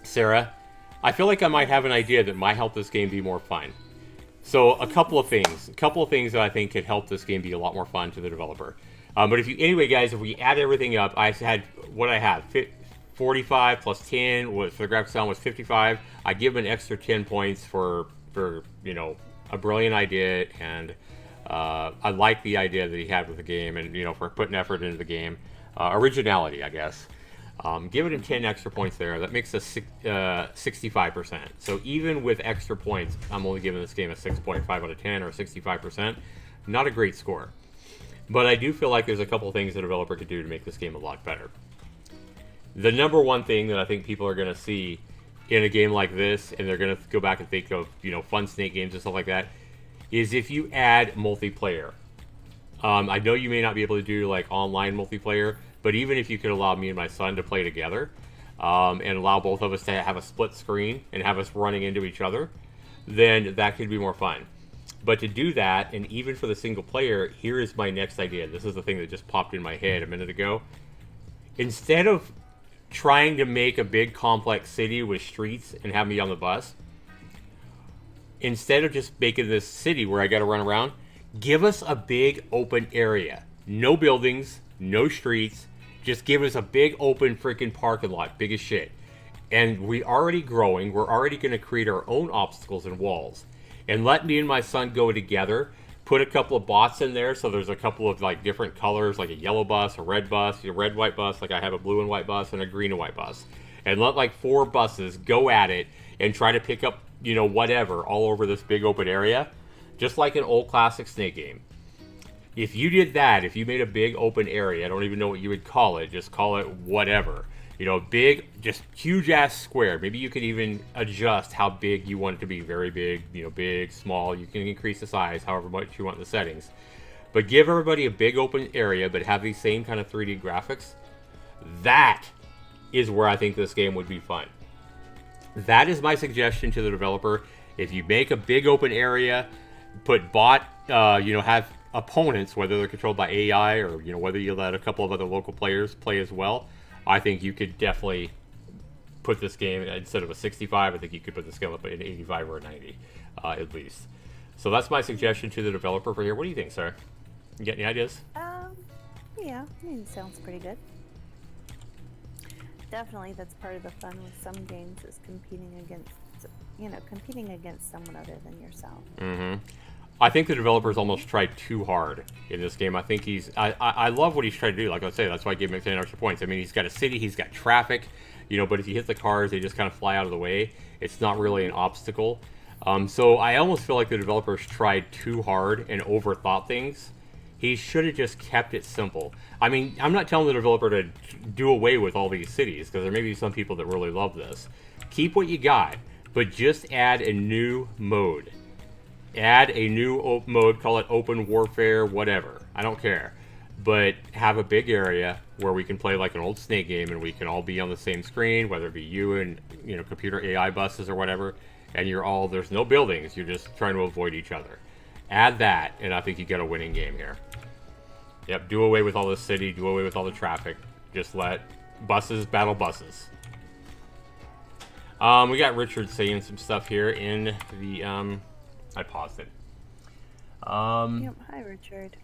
Speaker 2: Sarah. I feel like I might have an idea that might help this game be more fun. So a couple of things that I think could help this game be a lot more fun to the developer. But anyway, guys, if we add everything up, I had what I had, 45 plus 10 for the graphics sound was 55. I give him an extra 10 points for you know, a brilliant idea, and I like the idea that he had with the game, and you know, for putting effort into the game, originality, I guess. Giving him 10 extra points there, that makes us 65%. So even with extra points, I'm only giving this game a 6.5 out of 10, or 65%. Not a great score. But I do feel like there's a couple things the developer could do to make this game a lot better. The number one thing that I think people are going to see in a game like this, and they're going to go back and think of, you know, fun Snake games and stuff like that, is if you add multiplayer. I know you may not be able to do like online multiplayer, but even if you could allow me and my son to play together, and allow both of us to have a split screen and have us running into each other, then that could be more fun. But to do that, and even for the single player, here is my next idea. This is the thing that just popped in my head a minute ago. Instead of trying to make a big complex city with streets and have me on the bus, instead of just making this city where I got to run around, give us a big open area. No buildings, no streets. Just give us a big open freaking parking lot, big as shit. And we're already growing. We're already going to create our own obstacles and walls. And let me and my son go together. Put a couple of bots in there, so there's a couple of like different colors, like a yellow bus, a red white bus, like I have a blue and white bus and a green and white bus. And let like 4 buses go at it and try to pick up, you know, whatever all over this big open area, just like an old classic Snake game. If you did that, if you made a big open area, I don't even know what you would call it, just call it whatever. You know, big, just huge ass square. Maybe you could even adjust how big you want it to be. Very big, you know, big, small. You can increase the size however much you want in the settings. But give everybody a big open area, but have these same kind of 3D graphics. That is where I think this game would be fun. That is my suggestion to the developer. If you make a big open area, put bot, you know, have opponents, whether they're controlled by AI or, you know, whether you let a couple of other local players play as well, I think you could definitely put this game, instead of a 65, I think you could put this game up at an 85 or a 90, at least. So that's my suggestion to the developer for here. What do you think, Sarah? You got any ideas?
Speaker 3: Yeah, I mean, it sounds pretty good. Definitely, that's part of the fun with some games, is competing against someone other than yourself.
Speaker 2: Mm-hmm. I think the developer's almost tried too hard in this game. I think I love what he's trying to do. Like I say, that's why I gave him 10 extra points. I mean, he's got a city, he's got traffic, you know, but if you hit the cars, they just kind of fly out of the way. It's not really an obstacle. So I almost feel like the developer's tried too hard and overthought things. He should have just kept it simple. I mean, I'm not telling the developer to do away with all these cities, because there may be some people that really love this. Keep what you got, but just add a new mode. Add a new mode, call it open warfare, whatever. I don't care. But have a big area where we can play like an old Snake game, and we can all be on the same screen, whether it be you and, you know, computer AI buses or whatever, and you're all, there's no buildings, you're just trying to avoid each other. Add that, and I think you got a winning game here. Yep, do away with all the city, do away with all the traffic. Just let buses battle buses. We got Richard saying some stuff here in the, I paused it.
Speaker 3: Yep, hi Richard.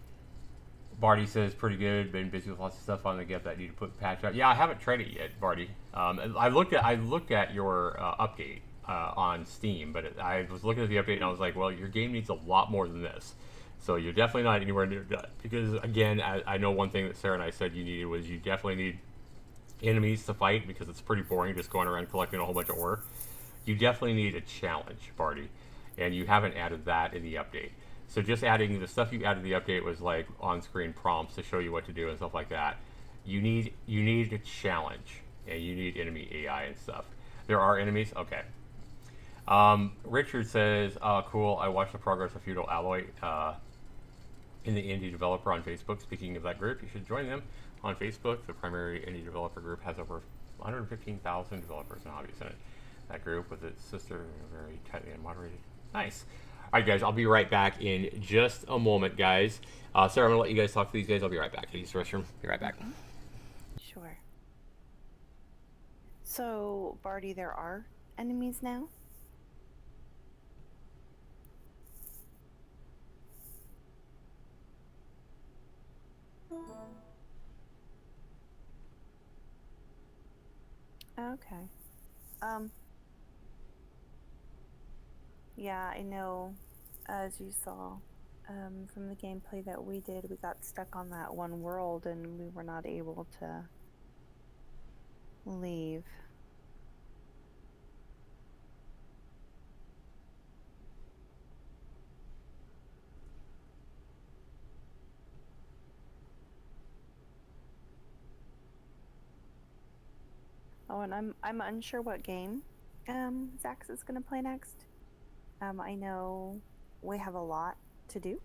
Speaker 2: Barty says, pretty good, been busy with lots of stuff on the get that need to put patch out. Yeah, I haven't tried it yet, Barty. I looked at your update on Steam, but I was looking at the update and I was like, well, your game needs a lot more than this. So you're definitely not anywhere near done. Because, again, I know one thing that Sarah and I said you needed was you definitely need enemies to fight, because it's pretty boring just going around collecting a whole bunch of ore. You definitely need a challenge, Barty. And you haven't added that in the update. So just adding the stuff you added in the update was like on-screen prompts to show you what to do and stuff like that. You need a challenge, and you need enemy AI and stuff. There are enemies? Okay. Richard says, cool, I watched the progress of Feudal Alloy in the indie developer on Facebook. Speaking of that group, you should join them on Facebook. The primary indie developer group has over 115,000 developers and hobbyists in it. That group with its sister, very tightly and moderated. Nice. All right, guys, I'll be right back in just a moment, guys. Sarah, I'm going to let you guys talk to these guys. I'll be right back. Use the restroom. Be right back.
Speaker 3: Sure. So, Barty, there are enemies now? Okay. Yeah, I know, as you saw from the gameplay that we did, we got stuck on that one world and we were not able to leave. Oh, and I'm unsure what game Zax is gonna play next. I know we have a lot to do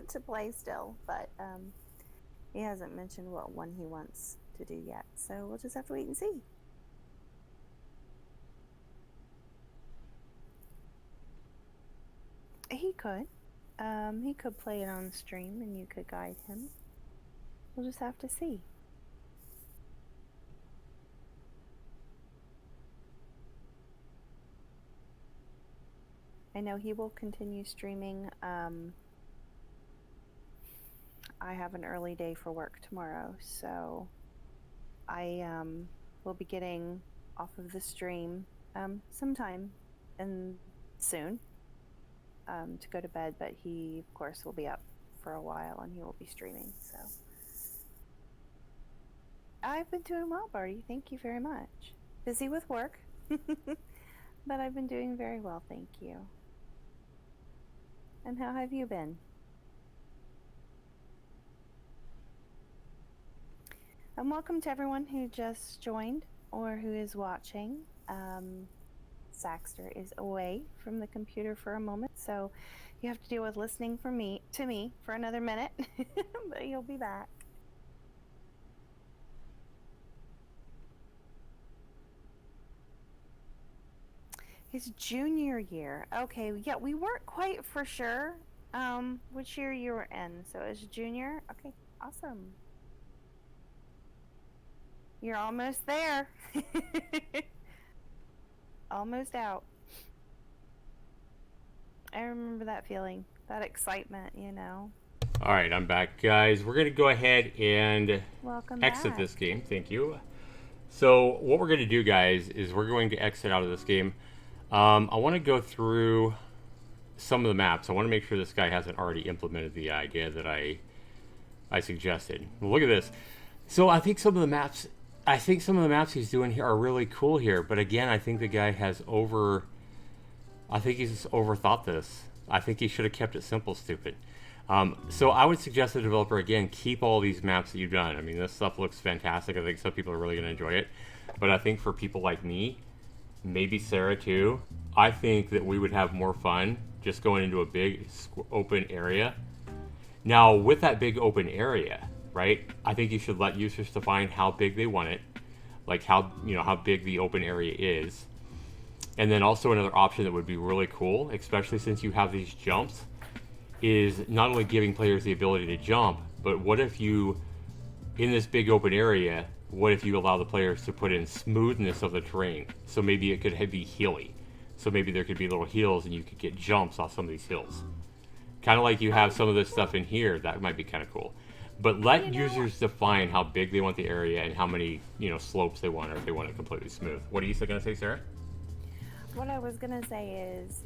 Speaker 3: to play still, but he hasn't mentioned what one he wants to do yet, so we'll just have to wait and see. He could play it on stream and you could guide him. We'll just have to see. I know he will continue streaming. I have an early day for work tomorrow, so I will be getting off of the stream sometime and soon to go to bed, but he of course will be up for a while and he will be streaming. So I've been doing well, Barty. Thank you very much. Busy with work, but I've been doing very well, thank you. And how have you been? And welcome to everyone who just joined or who is watching. Zaxter is away from the computer for a moment, so you have to deal with listening to me for another minute, but he'll be back. His junior year. Okay, yeah, we weren't quite for sure which year you were in. So it was junior. Okay, awesome. You're almost there. Almost out. I remember that feeling, that excitement, you know.
Speaker 2: All right, I'm back, guys. We're going to go ahead and exit
Speaker 3: back.
Speaker 2: this game. Thank you. So what we're going to do, guys, is we're going to exit out of this game. I want to go through some of the maps. I want to make sure this guy hasn't already implemented the idea that I suggested. Well, look at this. So I think some of the maps he's doing here are really cool here. But again, I think the guy has overthought this. I think he should have kept it simple, stupid. So I would suggest the developer, again, keep all these maps that you've done. I mean, this stuff looks fantastic. I think some people are really going to enjoy it. But I think for people like me, maybe Sarah too, I think that we would have more fun just going into a big open area. Now, with that big open area, right, I think you should let users define how big they want it, like how big the open area is. And then also another option that would be really cool, especially since you have these jumps, is not only giving players the ability to jump, but what if you, in this big open area, what if you allow the players to put in smoothness of the terrain? So maybe it could be hilly. So maybe there could be little hills and you could get jumps off some of these hills. Kind of like you have some of this stuff in here. That might be kind of cool. But let users define how big they want the area and how many, slopes they want, or if they want it completely smooth. What are you still going to say, Sarah?
Speaker 3: What I was gonna say is,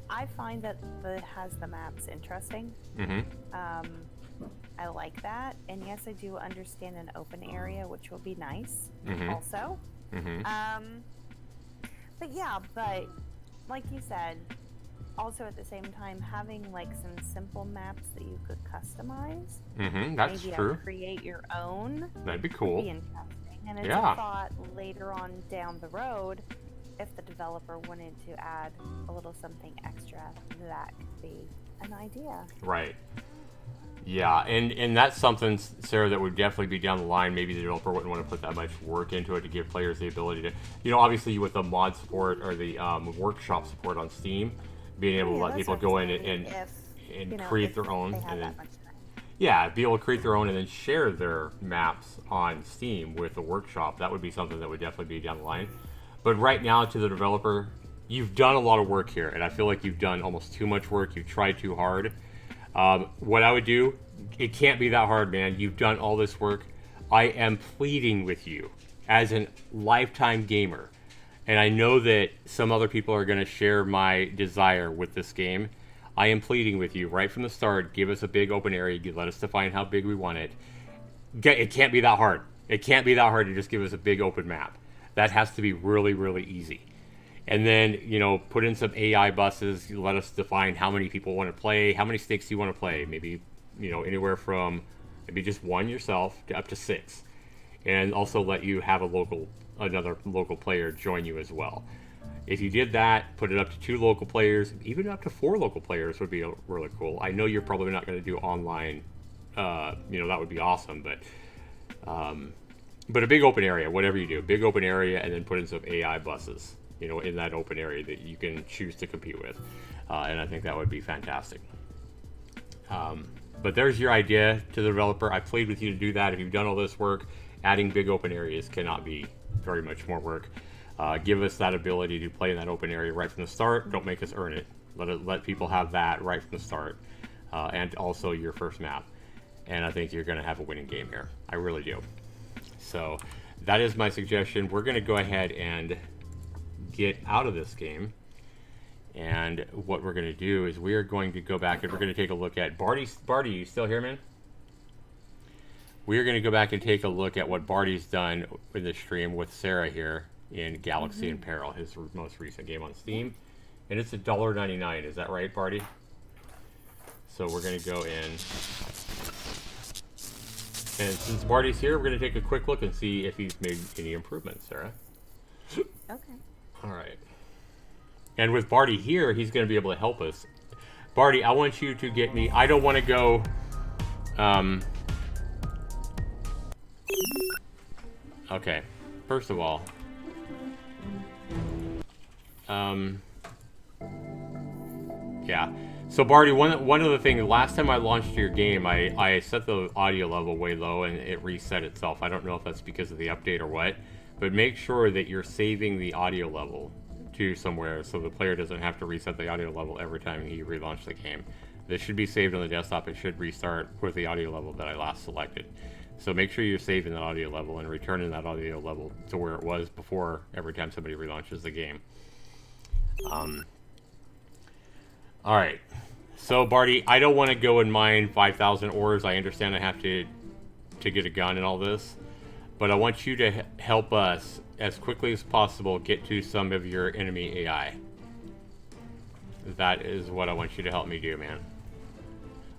Speaker 3: I find that has the maps interesting.
Speaker 2: Mm-hmm.
Speaker 3: I like that, and yes, I do understand an open area, which will be nice.
Speaker 2: Mm-hmm.
Speaker 3: Also.
Speaker 2: Mm-hmm.
Speaker 3: But like you said, also at the same time, having like some simple maps that you could customize.
Speaker 2: Mm-hmm. That's
Speaker 3: maybe
Speaker 2: true.
Speaker 3: Create your own.
Speaker 2: That'd be cool.
Speaker 3: Would be interesting, and it's a thought later on down the road. If the developer wanted to add a little something extra, that could be an idea.
Speaker 2: Right. Yeah, and that's something, Sarah, that would definitely be down the line. Maybe the developer wouldn't want to put that much work into it to give players the ability to, obviously with the mod support or the workshop support on Steam, being able to let people go in and create their own. And then, be able to create their own and then share their maps on Steam with the workshop. That would be something that would definitely be down the line. But right now, to the developer, you've done a lot of work here, and I feel like you've done almost too much work. You've tried too hard. What I would do, it can't be that hard, man. You've done all this work. I am pleading with you as a lifetime gamer, and I know that some other people are going to share my desire with this game. I am pleading with you right from the start. Give us a big open area. Let us define how big we want it. It can't be that hard. It can't be that hard to just give us a big open map. That has to be really, really easy. And then, put in some AI buses. Let us define how many people want to play. How many snakes do you want to play? Maybe, anywhere from maybe just one yourself to up to 6. And also let you have another local player join you as well. If you did that, put it up to 2 local players, even up to 4 local players would be really cool. I know you're probably not going to do online. That would be awesome, but a big open area, whatever you do, big open area, and then put in some AI buses, in that open area that you can choose to compete with. And I think that would be fantastic. But there's your idea to the developer. I plead with you to do that. If you've done all this work, adding big open areas cannot be very much more work. Give us that ability to play in that open area right from the start. Don't make us earn it. Let people have that right from the start. And also your first map. And I think you're going to have a winning game here. I really do. So that is my suggestion. We're going to go ahead and get out of this game. And what we're going to do is we are going to go back and we're going to take a look at Barty, you still here, man? We are going to go back and take a look at what Barty's done in the stream with Sarah here in Galaxy in Peril, his most recent game on Steam. And it's $1.99. Is that right, Barty? So we're going to go in. And since Barty's here, we're going to take a quick look and see if he's made any improvements, Sarah.
Speaker 3: Okay.
Speaker 2: All right. And with Barty here, he's going to be able to help us. Barty, I want you to get me... I don't want to go... Okay. First of all... Yeah. So Barty, one of the things, last time I launched your game, I set the audio level way low and it reset itself. I don't know if that's because of the update or what, but make sure that you're saving the audio level to somewhere so the player doesn't have to reset the audio level every time he relaunches the game. This should be saved on the desktop. It should restart with the audio level that I last selected. So make sure you're saving that audio level and returning that audio level to where it was before every time somebody relaunches the game. All right. So Barty, I don't want to go and mine 5,000 ores. I understand I have to get a gun and all this, but I want you to help us as quickly as possible get to some of your enemy AI. That is what I want you to help me do, man.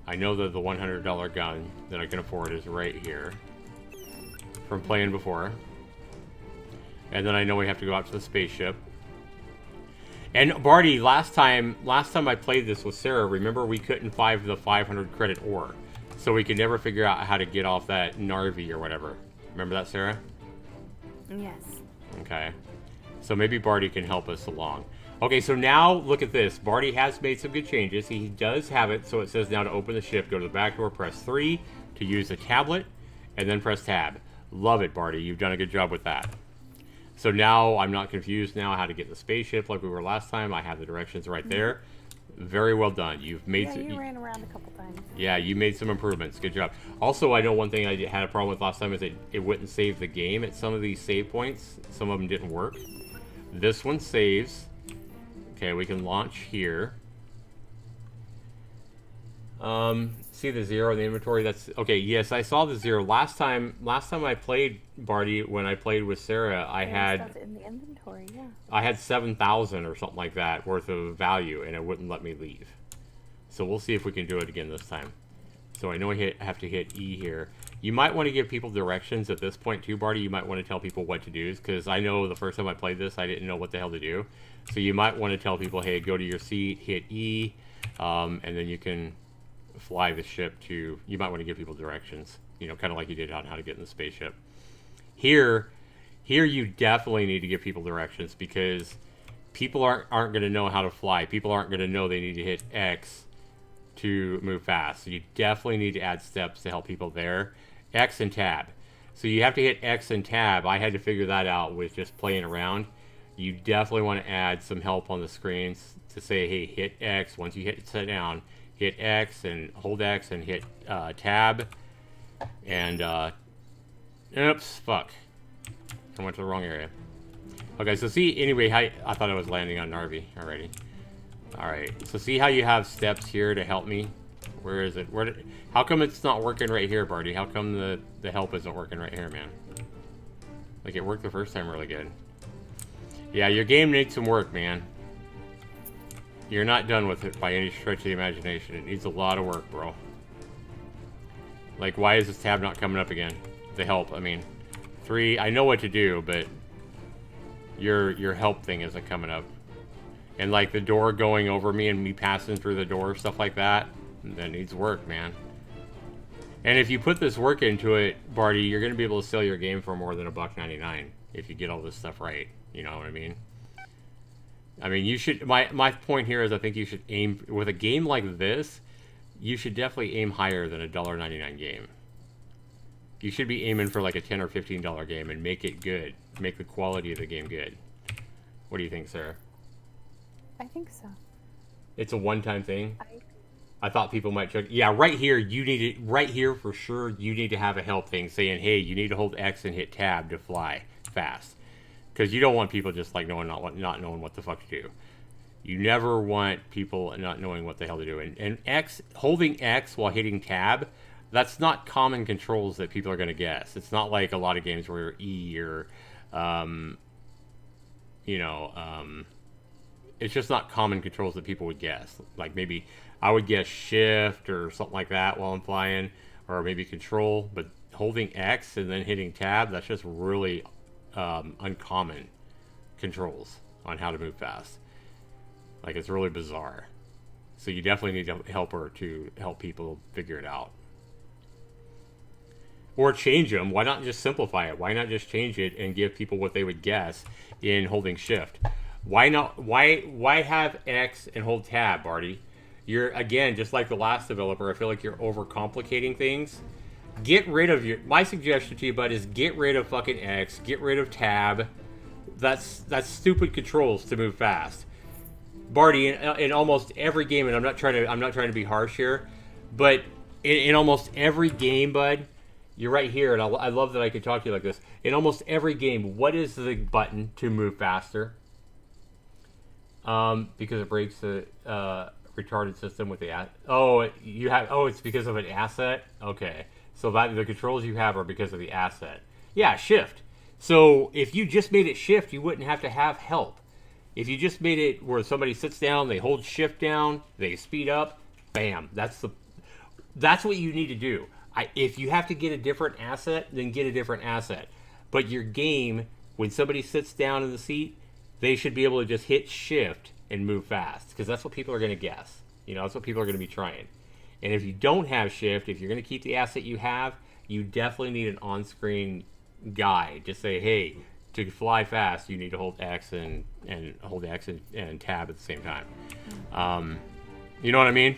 Speaker 2: I know that the $100 gun that I can afford is right here from playing before. And then I know we have to go out to the spaceship. And Barty, last time I played this with Sarah, remember we couldn't find the 500 credit ore. So we could never figure out how to get off that Narvi or whatever. Remember that, Sarah?
Speaker 3: Yes.
Speaker 2: Okay. So maybe Barty can help us along. Okay, so now look at this. Barty has made some good changes. He does have it, so it says now to open the ship, go to the back door, press 3, to use the tablet, and then press tab. Love it, Barty. You've done a good job with that. So now I'm not confused now how to get the spaceship like we were last time. I have the directions right there. Very well done. You've made
Speaker 3: Yeah, you ran around a couple times.
Speaker 2: yeah, you made some improvements. Good job. Also, I know one thing I had a problem with last time is it wouldn't save the game at some of these save points. Some of them didn't work. This one saves. Okay, we can launch here. See the 0 in the inventory? That's okay. Yes, I saw the 0 last time I played, Barty, when I played with Sarah. I had
Speaker 3: stuff in the inventory. Yeah.
Speaker 2: I had 7,000 or something like that worth of value, and it wouldn't let me leave. So we'll see if we can do it again this time. So I know I have to hit E here. You might want to give people directions at this point too, Barty. You might want to tell people what to do, because I know the first time I played this, I didn't know what the hell to do. So you might want to tell people, hey, go to your seat, hit E, and then you can fly the ship to... You might want to give people directions, you know, kind of like you did on how to get in the spaceship. Here you definitely need to give people directions, because people aren't going to know how to fly. People aren't going to know they need to hit X to move fast. So you definitely need to add steps to help people there. X and tab. So you have to hit X and tab. I had to figure that out with just playing around. You definitely want to add some help on the screens to say, hey, hit X. Once you hit set down, hit X and hold X and hit tab. And, oops, fuck. I went to the wrong area. Okay, so see, anyway, I thought I was landing on Narvi already. Alright, so see how you have steps here to help me? Where is it? How come it's not working right here, Barty? How come the help isn't working right here, man? Like, it worked the first time really good. Yeah, your game needs some work, man. You're not done with it by any stretch of the imagination. It needs a lot of work, bro. Like, why is this tab not coming up again? The help, I mean. 3, I know what to do, but your help thing isn't coming up. And like the door going over me and me passing through the door, stuff like that needs work, man. And if you put this work into it, Barty, you're going to be able to sell your game for more than $1.99 if you get all this stuff right. You know what I mean? I mean, you should... My point here is I think you should aim... With a game like this, you should definitely aim higher than a $1.99 game. You should be aiming for like a $10 or $15 game and make it good. Make the quality of the game good. What do you think, Sarah?
Speaker 3: I think so.
Speaker 2: It's a one-time thing? I thought people might check. Yeah, right here, you need it. Right here, for sure, you need to have a help thing saying, hey, you need to hold X and hit tab to fly fast. Because you don't want people just like not knowing what the fuck to do. You never want people not knowing what the hell to do. And X, holding X while hitting tab, that's not common controls that people are going to guess. It's not like a lot of games where E or, it's just not common controls that people would guess. Like maybe I would guess shift or something like that while I'm flying, or maybe control, but holding X and then hitting tab, that's just really uncommon controls on how to move fast. Like, it's really bizarre. So you definitely need a helper to help people figure it out. Or change them. Why not just simplify it? Why not just change it and give people what they would guess in holding shift? Why not? Why have X and hold tab, Barty? You're, again, just like the last developer, I feel like you're overcomplicating things. Get rid of my suggestion to you, bud, is get rid of fucking X, get rid of tab. That's stupid controls to move fast. Barty, in almost every game, and I'm not trying to be harsh here, but in almost every game, bud, you're right here, and I love that I can talk to you like this. In almost every game, what is the button to move faster? Because it breaks the retarded system with the it's because of an asset. Okay, so the controls you have are because of the asset. Yeah, shift. So if you just made it shift, you wouldn't have to have help. If you just made it where somebody sits down, they hold shift down, they speed up, bam. That's what you need to do. If you have to get a different asset, then get a different asset. But your game, when somebody sits down in the seat, they should be able to just hit shift and move fast, because that's what people are going to guess. You know, that's what people are going to be trying. And if you don't have shift, if you're going to keep the asset you have, you definitely need an on-screen guide to say, hey, to fly fast, you need to hold X and hold X and tab at the same time. You know what I mean?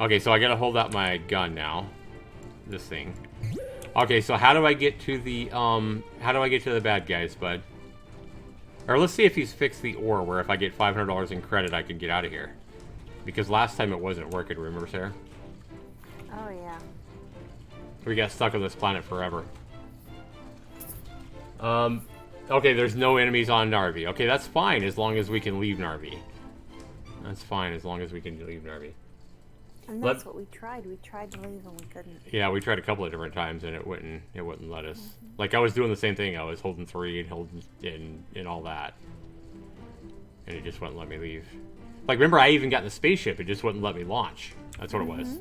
Speaker 2: Okay, so I got to hold out my gun now. this thing. Okay, so how do I get to the bad guys, bud? Or let's see if he's fixed the ore, where if I get $500 in credit, I can get out of here. Because last time it wasn't working, remember, Sarah?
Speaker 3: Oh, yeah.
Speaker 2: We got stuck on this planet forever. Okay, there's no enemies on Narvi. Okay, that's fine as long as we can leave Narvi. That's fine as long as we can leave Narvi.
Speaker 3: And that's what we tried. We tried to leave and we couldn't.
Speaker 2: Yeah, we tried a couple of different times and it wouldn't let us. Like I was doing the same thing. I was holding 3 and holding and all that. And it just wouldn't let me leave. Like remember I even got in the spaceship, it just wouldn't let me launch. That's what it was.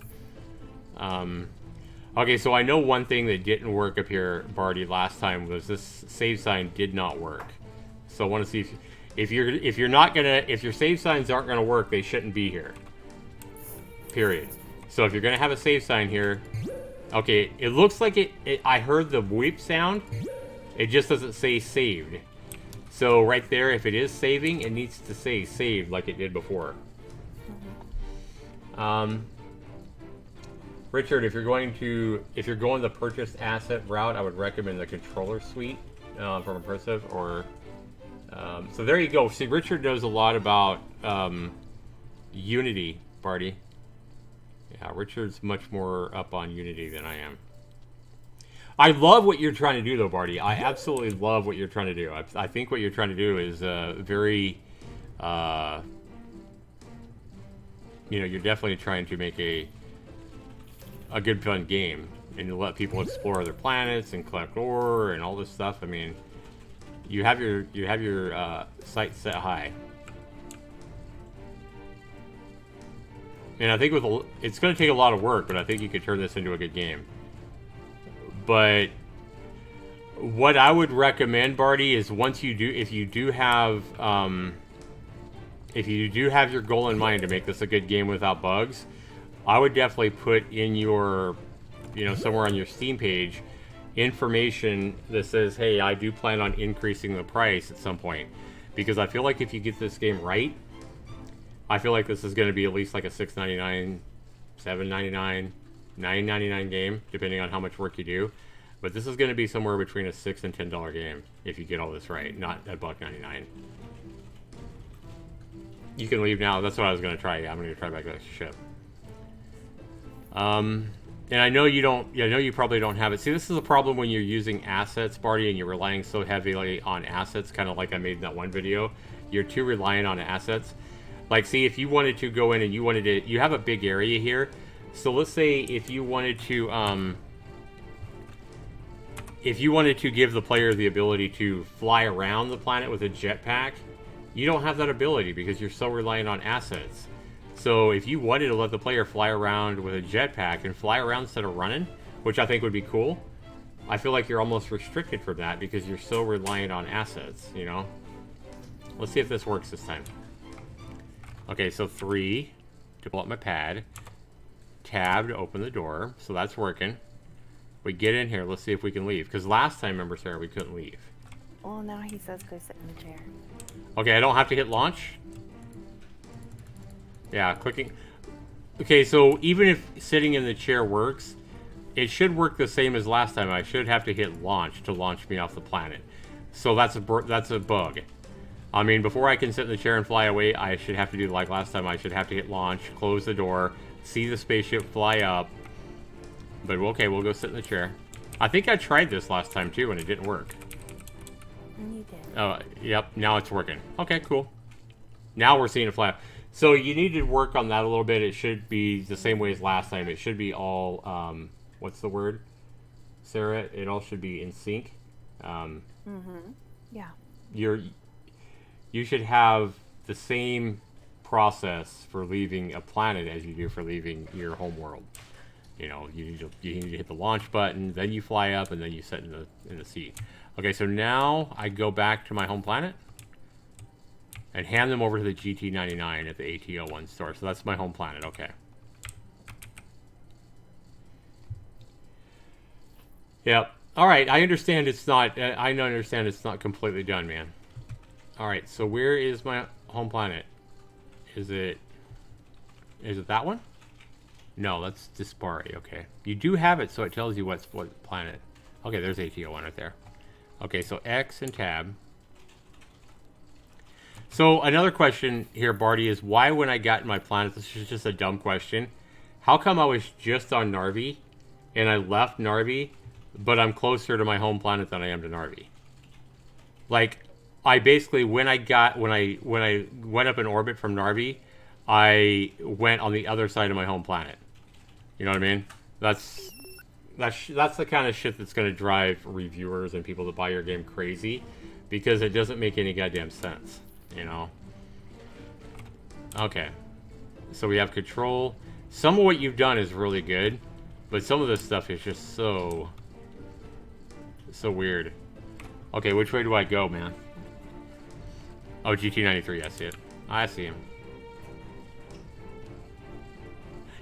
Speaker 2: Okay, so I know one thing that didn't work up here, Barty, last time was this save sign did not work. So I want to see if your save signs aren't gonna work, they shouldn't be here. Period. So if you're gonna have a save sign here, okay, it looks like I heard the weep sound. It just doesn't say saved. So right there, if it is saving, it needs to say saved like it did before. Richard, if you're going the purchase asset route, I would recommend the controller suite from Impressive or. So there you go. See, Richard knows a lot about Unity, Barty. Yeah, Richard's much more up on Unity than I am. I love what you're trying to do, though, Barty. I absolutely love what you're trying to do. I think what you're trying to do is very, you're definitely trying to make a good, fun game and to let people explore other planets and collect ore and all this stuff. I mean, you have your sights set high. And I think it's going to take a lot of work, but I think you could turn this into a good game. But what I would recommend, Barty, is if you do have your goal in mind to make this a good game without bugs, I would definitely put in your, somewhere on your Steam page, information that says, hey, I do plan on increasing the price at some point. Because I feel like if you get this game right, I feel like this is going to be at least like a $6.99, $7.99, $9.99 game, depending on how much work you do. But this is going to be somewhere between a $6 and $10 game if you get all this right, not at $1.99. You can leave now. That's what I was going to try. I'm going to try back to the ship. And I know you don't. I know you probably don't have it. See, this is a problem when you're using assets, Barty, and you're relying so heavily on assets, kind of like I made in that one video. You're too reliant on assets. Like, see, if you wanted to go in and you have a big area here. So let's say if you wanted to give the player the ability to fly around the planet with a jetpack, you don't have that ability because you're so reliant on assets. So if you wanted to let the player fly around with a jetpack and fly around instead of running, which I think would be cool, I feel like you're almost restricted from that because you're so reliant on assets, Let's see if this works this time. Okay, so 3 to pull up my pad. Tab to open the door. So that's working. We get in here. Let's see if we can leave. Because last time, remember, Sarah, we couldn't leave.
Speaker 3: Well, now he says go sit in the chair.
Speaker 2: Okay, I don't have to hit launch. Yeah, clicking. Okay, so even if sitting in the chair works, it should work the same as last time. I should have to hit launch to launch me off the planet. So that's a bug. I mean, before I can sit in the chair and fly away, I should have to do like last time. I should have to hit launch, close the door, see the spaceship fly up. But okay, we'll go sit in the chair. I think I tried this last time too, and it didn't work.
Speaker 3: You did.
Speaker 2: Oh, yep. Now it's working. Okay, cool. Now we're seeing it fly up. So you need to work on that a little bit. It should be the same way as last time. It should be all, what's the word, Sarah? It all should be in sync.
Speaker 3: Yeah.
Speaker 2: You should have the same process for leaving a planet as you do for leaving your home world. You need to hit the launch button, then you fly up, and then you sit in the seat. Okay, so now I go back to my home planet and hand them over to the GT99 at the AT01 store. So that's my home planet. Okay. Yep. All right. I understand it's not. I understand it's not completely done, man. All right. So where is my home planet? Is it that one? No, that's Dispari. Okay. You do have it, so it tells you what planet. Okay, there's ATO1 right there. Okay, so X and tab. So another question here, Barty, is why when I got my planet, this is just a dumb question, how come I was just on Narvi and I left Narvi, but I'm closer to my home planet than I am to Narvi? Like, I basically, when I went up in orbit from Narvi, I went on the other side of my home planet. You know what I mean? That's the kind of shit that's going to drive reviewers and people to buy your game crazy, because it doesn't make any goddamn sense, you know? Okay. So we have control. Some of what you've done is really good, but some of this stuff is just so weird. Okay, which way do I go, man? Oh, GT93, I see it. I see him.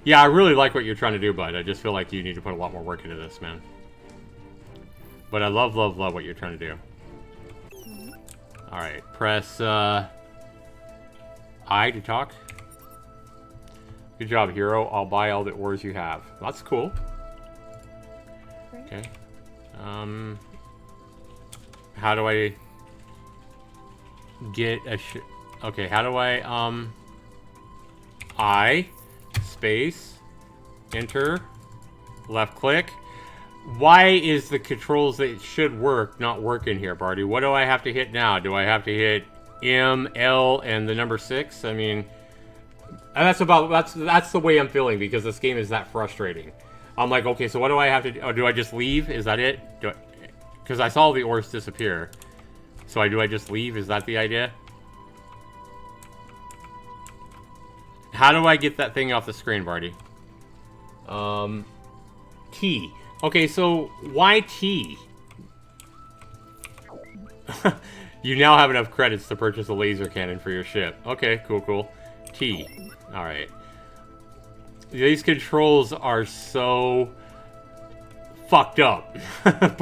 Speaker 2: Yeah, I really like what you're trying to do, bud. I just feel like you need to put a lot more work into this, man. But I love, love, love what you're trying to do. Alright, press I to talk. Good job, hero. I'll buy all the ores you have. That's cool. Okay. How do I get a okay, how do I space enter left click? Why is the controls that should work not working here, Barty? What do I have to hit now? Do I have to hit M, L, and the number 6? I mean, that's the way I'm feeling, because this game is that frustrating. I'm like, okay, so what do I have to do? Oh, do I just leave? Is that it? Because I saw the ores disappear. So do I just leave? Is that the idea? How do I get that thing off the screen, Barty? T. Okay, so why T? You now have enough credits to purchase a laser cannon for your ship. Okay, cool, cool. T. Alright. These controls are so fucked up,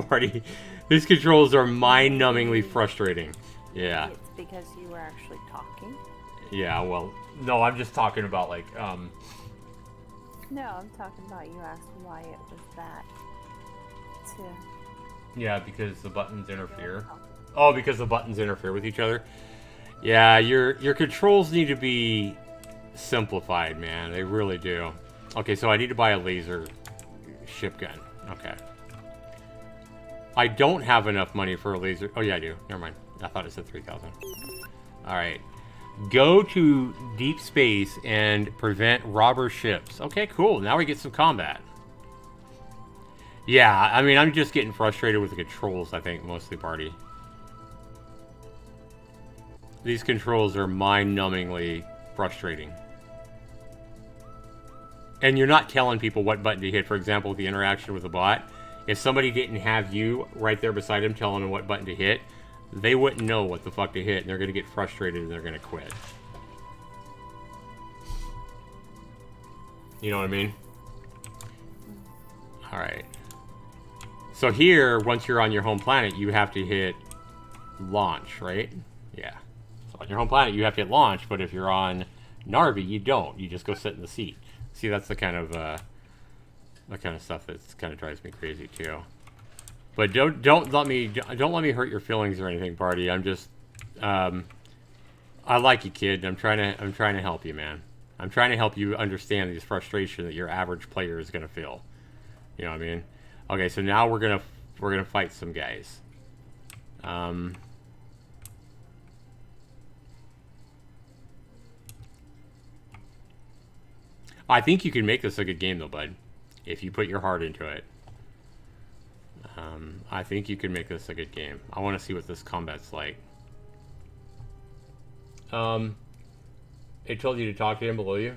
Speaker 2: Barty. These controls are mind-numbingly frustrating. Yeah.
Speaker 3: It's because you were actually talking?
Speaker 2: Yeah, well, no, I'm just talking about, like,
Speaker 3: No, I'm talking about you asked why it was that.
Speaker 2: Yeah, because the buttons interfere. Oh, because the buttons interfere with each other? Yeah, your controls need to be simplified, man. They really do. Okay, so I need to buy a laser ship gun. Okay. I don't have enough money for a laser. Oh, yeah, I do. Never mind. I thought it said 3,000. Alright. Go to deep space and prevent robber ships. Okay, cool. Now we get some combat. Yeah, I mean, I'm just getting frustrated with the controls, I think, mostly, Barty. These controls are mind-numbingly frustrating. And you're not telling people what button to hit. For example, with the interaction with the bot, if somebody didn't have you right there beside them telling them what button to hit, they wouldn't know what the fuck to hit, and they're going to get frustrated and they're going to quit. You know what I mean? Alright. So here, once you're on your home planet, you have to hit launch, right? Yeah. So on your home planet, you have to hit launch, but if you're on Narvi, you don't. You just go sit in the seat. See, that's the kind of stuff that kind of drives me crazy too. But don't let me hurt your feelings or anything, Barty. I'm just I like you, kid. I'm trying to help you, man. I'm trying to help you understand this frustration that your average player is gonna feel. You know what I mean? Okay, so now we're gonna fight some guys. I think you can make this a good game, though, bud, if you put your heart into it. I think you can make this a good game. I want to see what this combat's like. It told you to talk to him below you.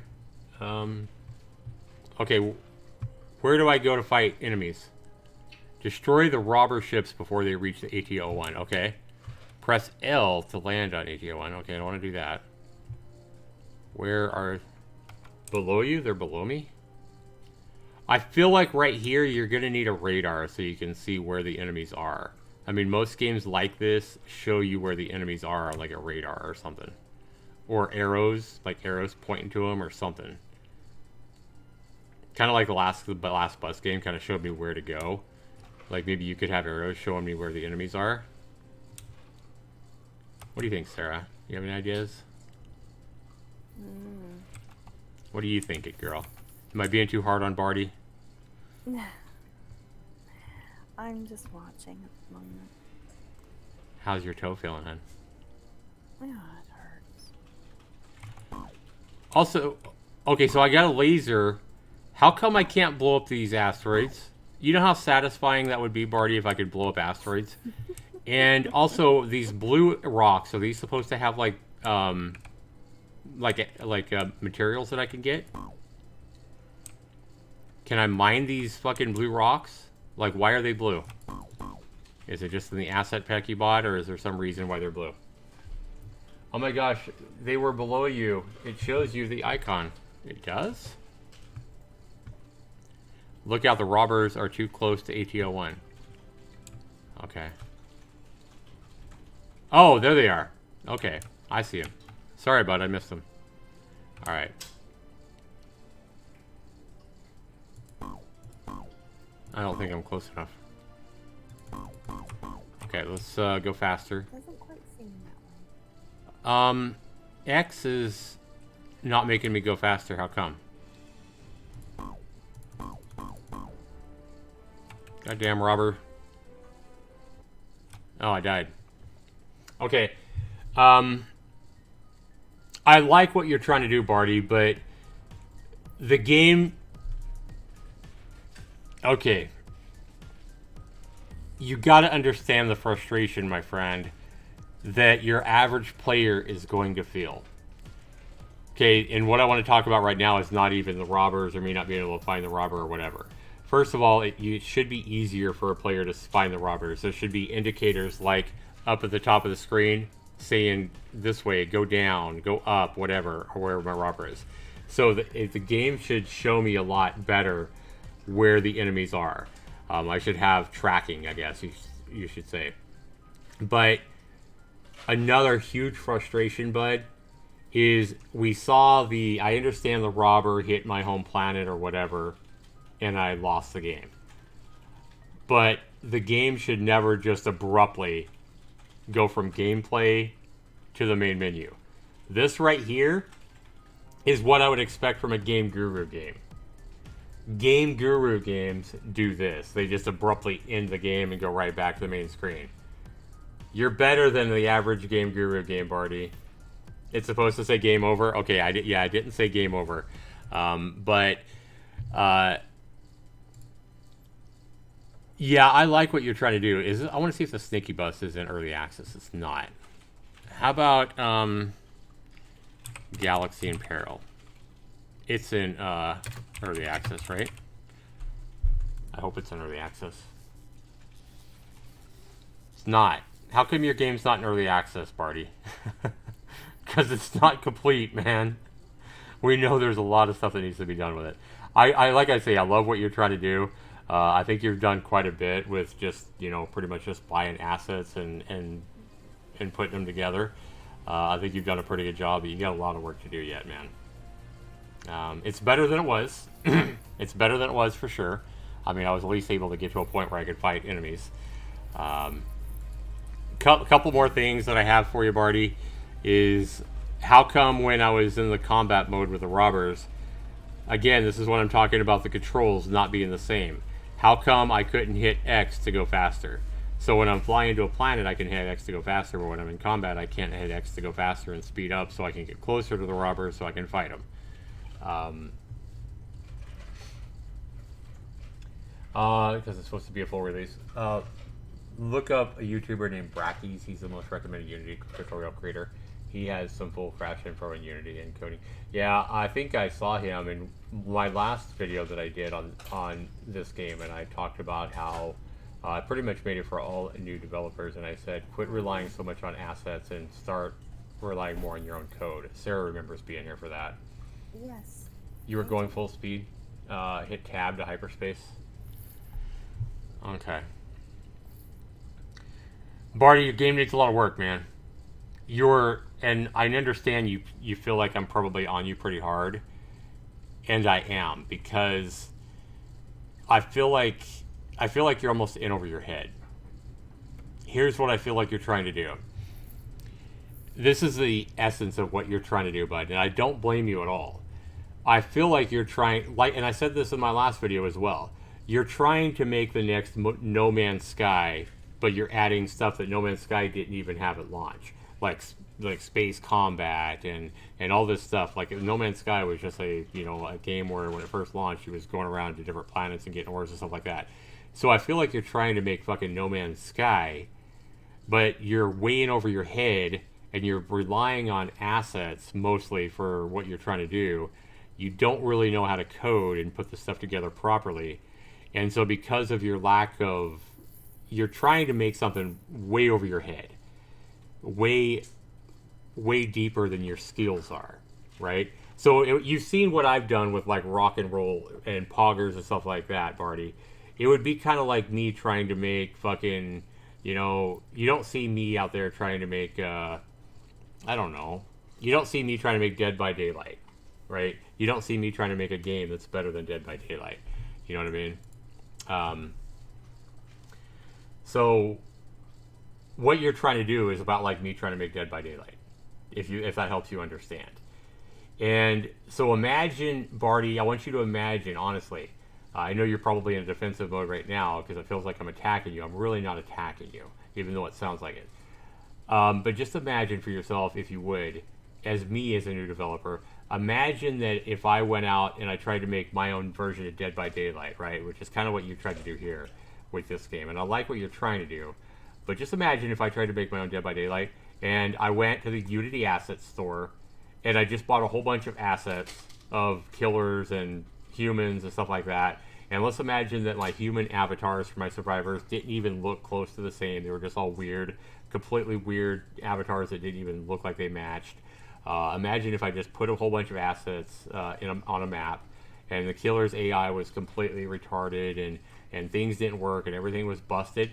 Speaker 2: Okay, where do I go to fight enemies? Destroy the robber ships before they reach the ATO1. Okay. Press L to land on ATO1. Okay, I don't want to do that. Where are... Below you? They're below me? I feel like right here you're going to need a radar so you can see where the enemies are. I mean, most games like this show you where the enemies are, like a radar or something. Or arrows, like arrows pointing to them or something. kind of like the last bus game, kind of showed me where to go. Like maybe you could have arrows showing me where the enemies are. What do you think, Sarah? You have any ideas? What do you think, it girl? Am I being too hard on Barty?
Speaker 3: I'm just watching at the moment.
Speaker 2: How's your toe feeling, hon?
Speaker 3: Yeah, it hurts.
Speaker 2: Also, okay, so I got a laser. How come I can't blow up these asteroids? You know how satisfying that would be, Barty, if I could blow up asteroids? And also, these blue rocks, are these supposed to have, like materials that I can get? Can I mine these fucking blue rocks? Like, why are they blue? Is it just in the asset pack you bought, or is there some reason why they're blue? Oh my gosh, they were below you. It shows you the icon. It does? Look out, the robbers are too close to ATO1. Okay. Oh, there they are. Okay, I see them. Sorry, bud, I missed them. Alright. I don't think I'm close enough. Okay, let's go faster.
Speaker 3: Doesn't quite seem that way.
Speaker 2: X is not making me go faster. How come? Goddamn robber. Oh, I died. Okay. I like what you're trying to do, Barty, but the game... Okay. You gotta understand the frustration, my friend, that your average player is going to feel. Okay, and what I want to talk about right now is not even the robbers or me not being able to find the robber or whatever. First of all, it should be easier for a player to find the robbers. There should be indicators like up at the top of the screen saying this way, go down, go up, whatever, or wherever my robber is. So the game should show me a lot better where the enemies are. I should have tracking, I guess you should say. But another huge frustration, bud, is we saw I understand the robber hit my home planet or whatever, and I lost the game. But the game should never just abruptly go from gameplay to the main menu. This right here is what I would expect from a Game Guru game. Game Guru games do this. They just abruptly end the game and go right back to the main screen. You're better than the average Game Guru game, Barty. It's supposed to say game over. Okay, I didn't say game over. Yeah, I like what you're trying to do. I want to see if the SnakeyBus is in early access. It's not. How about Galaxy in Peril? It's in early access, right? I hope it's in early access. It's not. How come your game's not in early access, Barty? Because it's not complete, man. We know there's a lot of stuff that needs to be done with it. I like I say, I love what you're trying to do. I think you've done quite a bit with just, pretty much just buying assets and putting them together. I think you've done a pretty good job, but you got a lot of work to do yet, man. It's better than it was. It's better than it was for sure. I mean, I was at least able to get to a point where I could fight enemies. Couple more things that I have for you, Barty, is how come when I was in the combat mode with the robbers, again, this is what I'm talking about, the controls not being the same. How come I couldn't hit X to go faster? So when I'm flying into a planet, I can hit X to go faster, but when I'm in combat, I can't hit X to go faster and speed up so I can get closer to the robbers so I can fight them. Because it's supposed to be a full release. Look up a YouTuber named Brackies. He's the most recommended Unity tutorial creator. He has some full crash info in Unity and coding. Yeah, I think I saw him in my last video that I did on this game, and I talked about how I pretty much made it for all new developers, and I said, quit relying so much on assets and start relying more on your own code. Sarah remembers being here for that.
Speaker 3: Yes.
Speaker 2: You were going full speed? Hit tab to hyperspace? Okay. Barty, your game needs a lot of work, man. And I understand you feel like I'm probably on you pretty hard. and I am, because I feel like you're almost in over your head. Here's what I feel like you're trying to do. This is the essence of what you're trying to do, bud, and I don't blame you at all. I feel like you're trying, like, and I said this in my last video as well, you're trying to make the next No Man's Sky, but you're adding stuff that No Man's Sky didn't even have at launch, like space combat and all this stuff. Like, No Man's Sky was just a game where when it first launched, you was going around to different planets and getting ores and stuff like that. So I feel like you're trying to make fucking No Man's Sky, but you're way in over your head, and you're relying on assets mostly for what you're trying to do. You don't really know how to code and put the stuff together properly. And so because of your lack of... You're trying to make something way over your head. Way deeper than your skills are, right? So you've seen what I've done with, like, rock and roll and poggers and stuff like that, Barty. It would be kind of like me trying to make fucking... you don't see me out there trying to make... I don't know. You don't see me trying to make Dead by Daylight, right? You don't see me trying to make a game that's better than Dead by Daylight. You know what I mean? So what you're trying to do is about like me trying to make Dead by Daylight, if that helps you understand. And so imagine, Barty, I want you to imagine, honestly, I know you're probably in a defensive mode right now because it feels like I'm attacking you. I'm really not attacking you, even though it sounds like it. But just imagine for yourself, if you would, as me as a new developer, imagine that if I went out and I tried to make my own version of Dead by Daylight, right? Which is kind of what you tried to do here with this game. And I like what you're trying to do. But just imagine if I tried to make my own Dead by Daylight and I went to the Unity Assets store and I just bought a whole bunch of assets of killers and humans and stuff like that. And let's imagine that my human avatars for my survivors didn't even look close to the same. They were just all weird, completely weird avatars that didn't even look like they matched. Imagine if I just put a whole bunch of assets on a map, and the killer's AI was completely retarded, and things didn't work, and everything was busted.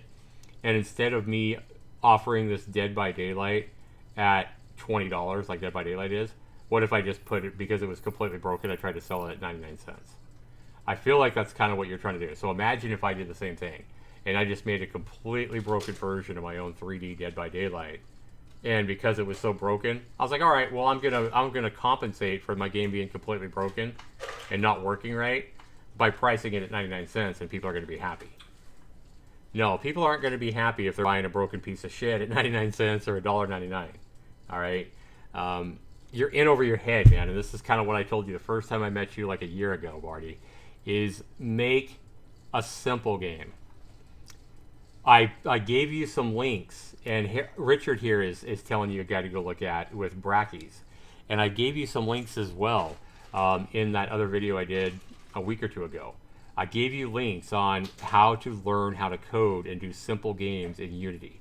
Speaker 2: And instead of me offering this Dead by Daylight at $20, like Dead by Daylight is, what if I just put it, because it was completely broken, I tried to sell it at 99 cents? I feel like that's kind of what you're trying to do. So imagine if I did the same thing, and I just made a completely broken version of my own 3D Dead by Daylight. And because it was so broken, I was like, all right, well, I'm gonna compensate for my game being completely broken and not working right by pricing it at 99 cents, and people are gonna be happy. No, people aren't gonna be happy if they're buying a broken piece of shit at 99 cents or $1.99. All right, you're in over your head, man. And this is kind of what I told you the first time I met you, like a year ago, Barty. Is make a simple game. I gave you some links, and Richard here is telling you a guy to go look at with Brackies. And I gave you some links as well in that other video I did a week or two ago. I gave you links on how to learn how to code and do simple games in Unity.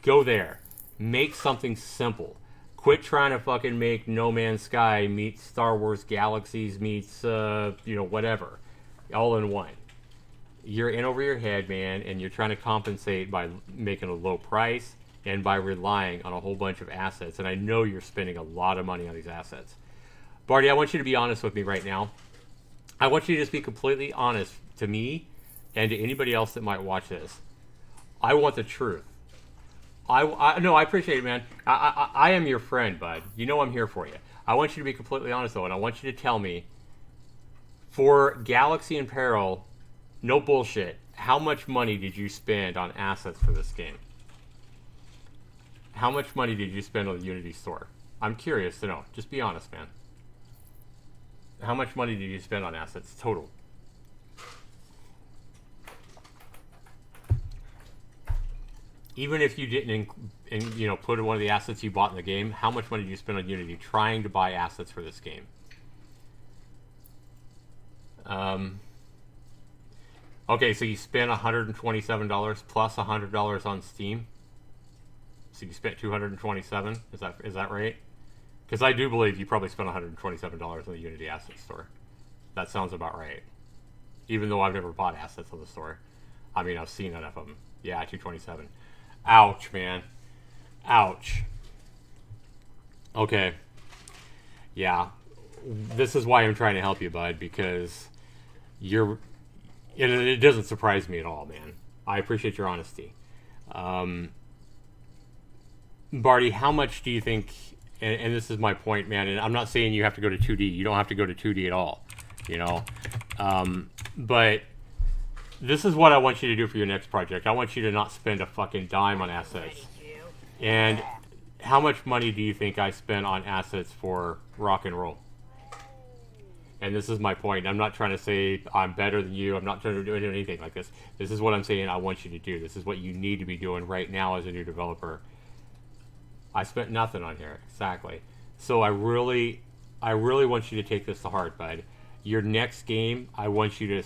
Speaker 2: Go there. Make something simple. Quit trying to fucking make No Man's Sky meets Star Wars Galaxies meets, whatever. All in one. You're in over your head, man, and you're trying to compensate by making a low price and by relying on a whole bunch of assets. And I know you're spending a lot of money on these assets. Barty, I want you to be honest with me right now. I want you to just be completely honest to me and to anybody else that might watch this. I want the truth. No, I appreciate it, man. I am your friend, bud. You know I'm here for you. I want you to be completely honest, though, and I want you to tell me, for Galaxy and Peril, no bullshit, how much money did you spend on assets for this game? How much money did you spend on the Unity store? I'm curious to know. Just be honest, man. How much money did you spend on assets total? Even if you didn't, put one of the assets you bought in the game, how much money did you spend on Unity trying to buy assets for this game? Okay, so you spent $127 plus $100 on Steam. So you spent $227. Is that right? Because I do believe you probably spent $127 on the Unity Asset Store. That sounds about right. Even though I've never bought assets on the store. I mean, I've seen enough of them. Yeah, $227. Ouch, man. Ouch. Okay. Yeah. this is why I'm trying to help you, bud, because it doesn't surprise me at all, man. I appreciate your honesty. Barty, how much do you think, and this is my point, man, and I'm not saying you have to go to 2D. You don't have to go to 2D at all, you know? But this is what I want you to do for your next project. I want you to not spend a fucking dime on assets. And how much money do you think I spent on assets for rock and roll? And this is my point. I'm not trying to say I'm better than you. I'm not trying to do anything like this. This is what I'm saying I want you to do. This is what you need to be doing right now as a new developer. I spent nothing on here. Exactly. So I really want you to take this to heart, bud. Your next game, I want you to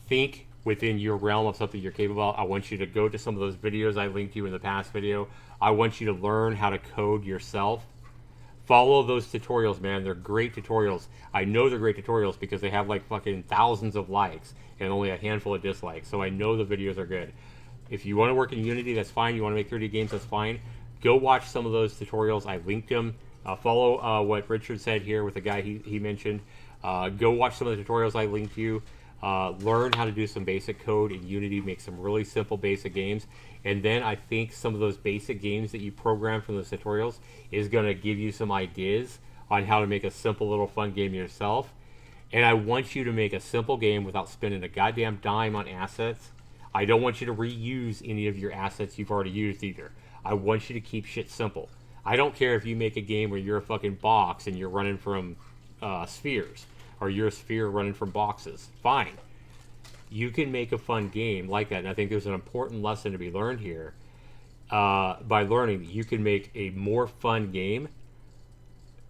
Speaker 2: think within your realm of something you're capable of. I want you to go to some of those videos I linked you in the past video. I want you to learn how to code yourself. Follow those tutorials, man. They're great tutorials. I know they're great tutorials because they have like fucking thousands of likes and only a handful of dislikes. So I know the videos are good. If you want to work in Unity, that's fine. You want to make 3D games, that's fine. Go watch some of those tutorials. I linked them. Follow what Richard said here with the guy he mentioned. Go watch some of the tutorials I linked you. Learn how to do some basic code in Unity. Make some really simple basic games. And then I think some of those basic games that you program from those tutorials is going to give you some ideas on how to make a simple little fun game yourself. And I want you to make a simple game without spending a goddamn dime on assets. I don't want you to reuse any of your assets you've already used either. I want you to keep shit simple. I don't care if you make a game where you're a fucking box and you're running from spheres, or you're a sphere running from boxes. Fine. You can make a fun game like that, and I think there's an important lesson to be learned here. By learning that you can make a more fun game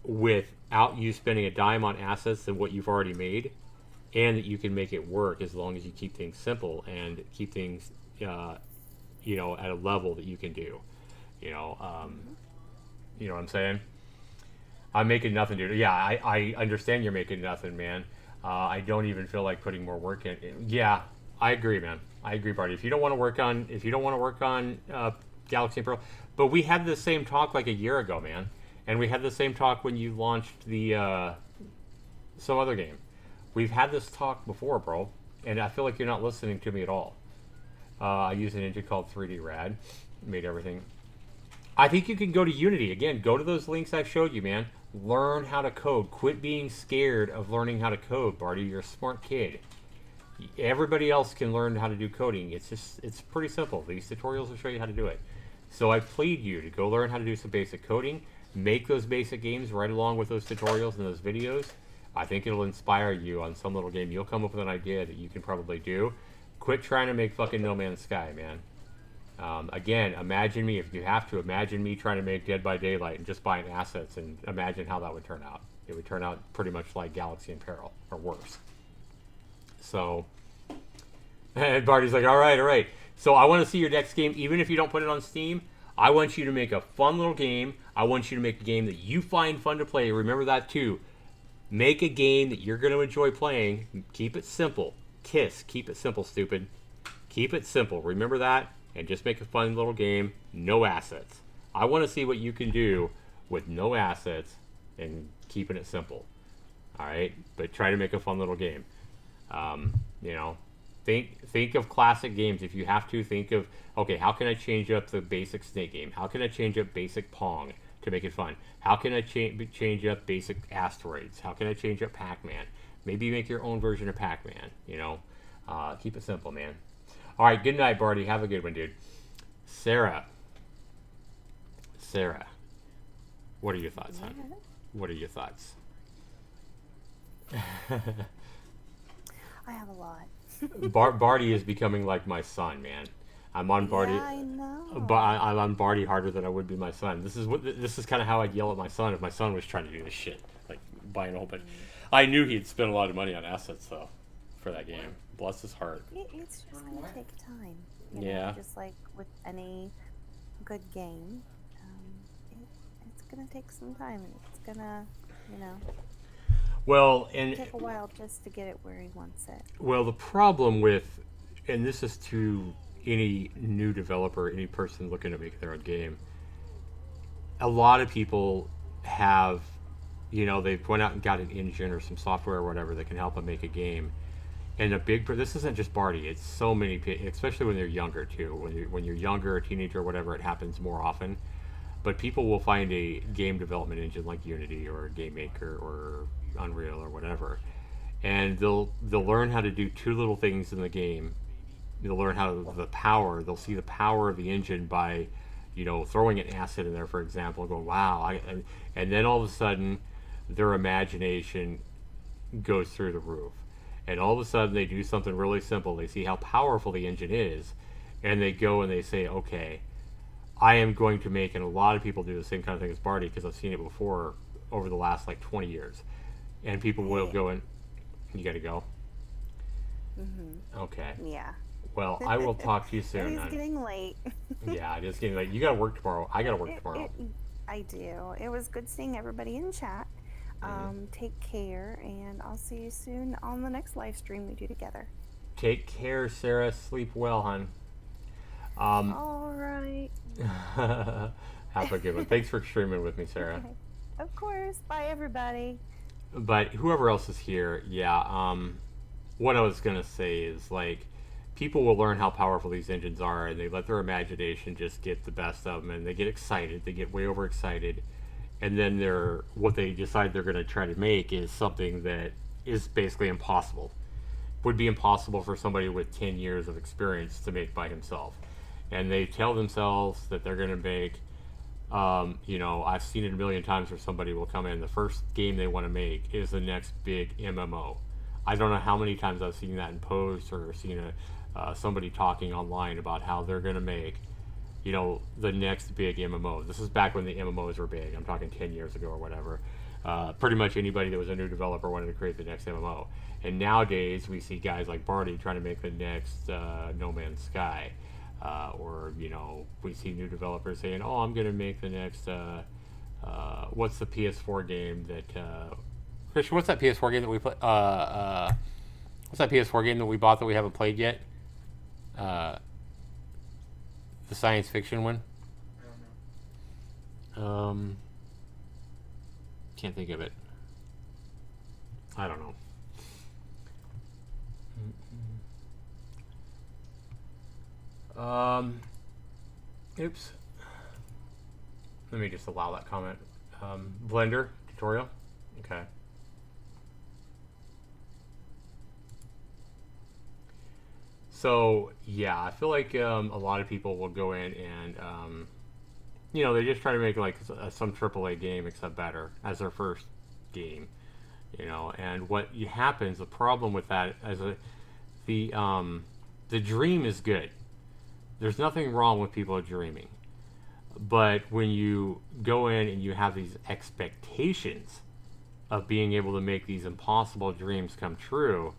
Speaker 2: without you spending a dime on assets than what you've already made, and that you can make it work as long as you keep things simple and keep things, at a level that you can do. You know what I'm saying? I'm making nothing, dude. Yeah, I understand you're making nothing, man. I don't even feel like putting more work in. Yeah, I agree, man. I agree, Barty. If you don't want to work on Galaxy and Pearl, but we had the same talk like a year ago, man, and we had the same talk when you launched the some other game. We've had this talk before, bro, and I feel like you're not listening to me at all. I use an engine called 3D Rad, made everything. I think you can go to Unity. Again, go to those links I showed you, man. Learn how to code. Quit being scared of learning how to code, Barty. You're a smart kid. Everybody else can learn how to do coding. It's pretty simple. These tutorials will show you how to do it. So I plead you to go learn how to do some basic coding. Make those basic games right along with those tutorials and those videos. I think it'll inspire you on some little game. You'll come up with an idea that you can probably do. Quit trying to make fucking No Man's Sky, man. Again, imagine me, if you have to, imagine me trying to make Dead by Daylight and just buying assets, and imagine how that would turn out. It would turn out pretty much like Galaxy in Peril, or worse. So, and Barty's like, all right. So I want to see your next game, even if you don't put it on Steam. I want you to make a fun little game. I want you to make a game that you find fun to play. Remember that too. Make a game that you're going to enjoy playing. Keep it simple. Keep it simple, stupid. Keep it simple. Remember that. And just make a fun little game, no assets. I want to see what you can do with no assets and keeping it simple. All right, but try to make a fun little game. Think of classic games. If you have to, think of, okay, how can I change up the basic Snake game? How can I change up basic Pong to make it fun? How can I change up basic Asteroids? How can I change up Pac-Man? Maybe make your own version of Pac-Man. Keep it simple, man. All right, good night, Barty. Have a good one, dude. Sarah, what are your thoughts, hon? What are your thoughts?
Speaker 3: I have a lot.
Speaker 2: Barty is becoming like my son, man. I'm on Barty.
Speaker 3: Yeah, I know.
Speaker 2: But I'm on Barty harder than I would be my son. This is kind of how I'd yell at my son if my son was trying to do this shit, like buying a whole bunch. I knew he'd spend a lot of money on assets though, for that game. Bless his heart.
Speaker 3: It's just gonna take time.
Speaker 2: Yeah.
Speaker 3: Just like with any good game, it's gonna take some time. It's gonna,
Speaker 2: Well, and
Speaker 3: take a while just to get it where he wants it.
Speaker 2: Well, the problem with, and this is to any new developer, any person looking to make their own game, a lot of people have you know, they've went out and got an engine or some software or whatever that can help them make a game. And this isn't just Barty. It's so many people, especially when they're younger too. When you're younger, a teenager, or whatever, it happens more often. But people will find a game development engine like Unity or Game Maker or Unreal or whatever, and they'll learn how to do two little things in the game. They'll learn how the power. They'll see the power of the engine by, you know, throwing an asset in there, for example, and go, wow. And then all of a sudden, their imagination goes through the roof. And all of a sudden, they do something really simple. They see how powerful the engine is, and they go and they say, okay, I am going to make, and a lot of people do the same kind of thing as Barty because I've seen it before over the last like 20 years. And people will go and, you got to go? Okay.
Speaker 3: Yeah.
Speaker 2: Well, I will talk to you
Speaker 3: It
Speaker 2: soon.
Speaker 3: is getting late.
Speaker 2: Yeah, it is getting late. You got to work tomorrow. I got to work tomorrow.
Speaker 3: I do. It was good seeing everybody in chat. Take care, and I'll see you soon on the next live stream we do together.
Speaker 2: Take care, Sarah. Sleep well, hon.
Speaker 3: All right.
Speaker 2: Have a good one. Thanks for streaming with me, Sarah.
Speaker 3: Okay. Of course. Bye, everybody.
Speaker 2: But whoever else is here, yeah, what I was going to say is, like, people will learn how powerful these engines are, and they let their imagination just get the best of them, and they get excited. They get way overexcited. And then what they decide they're going to try to make is something that is basically impossible. Would be impossible for somebody with 10 years of experience to make by himself. And they tell themselves that they're going to make, you know, I've seen it a million times where somebody will come in, the first game they want to make is the next big MMO. I don't know how many times I've seen that in posts or seen somebody talking online about how they're going to make, you know, the next big MMO. This is back when the MMOs were big. I'm talking 10 years ago or whatever. Pretty much anybody that was a new developer wanted to create the next MMO. And nowadays we see guys like Barty trying to make the next No Man's Sky. Or, you know, we see new developers saying, oh, I'm going to make the next, what's the PS4 game that, Christian, what's that PS4 game that we play? What's that PS4 game that we bought that we haven't played yet? The science fiction one?
Speaker 4: I don't know.
Speaker 2: Can't think of it. I don't know. Oops. Let me just allow that comment. Blender tutorial. Okay. So yeah, I feel like a lot of people will go in and you know, they just try to make like some AAA game except better as their first game, you know. And what happens, the problem with that is the dream is good. There's nothing wrong with people dreaming, but when you go in and you have these expectations of being able to make these impossible dreams come true,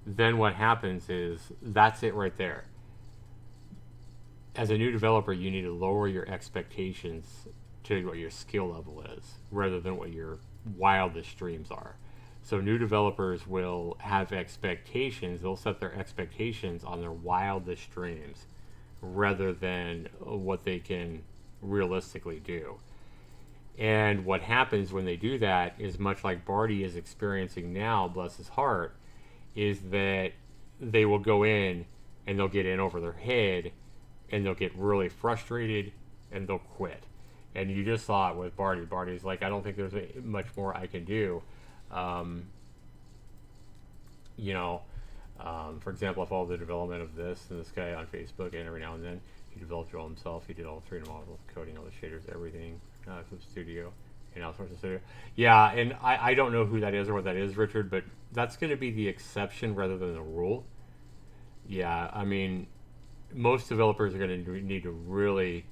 Speaker 2: then what happens is that's it right there. As a new developer, you need to lower your expectations to what your skill level is rather than what your wildest dreams are. So new developers will have expectations. They'll set their expectations on their wildest dreams rather than what they can realistically do. And what happens when they do that is much like Barty is experiencing now, bless his heart, is that they will go in and they'll get in over their head and they'll get really frustrated and they'll quit. And you just saw it with Barty. Barty's like, I don't think there's much more I can do. You know, for example, I follow the development of this and this guy on Facebook, and every now and then he developed it all himself. He did all the 3D models, coding, all the shaders, everything for the studio and all sorts of studio. Yeah, and I don't know who that is or what that is, Richard, but that's going to be the exception rather than the rule. Yeah, I mean, most developers are going to need to really.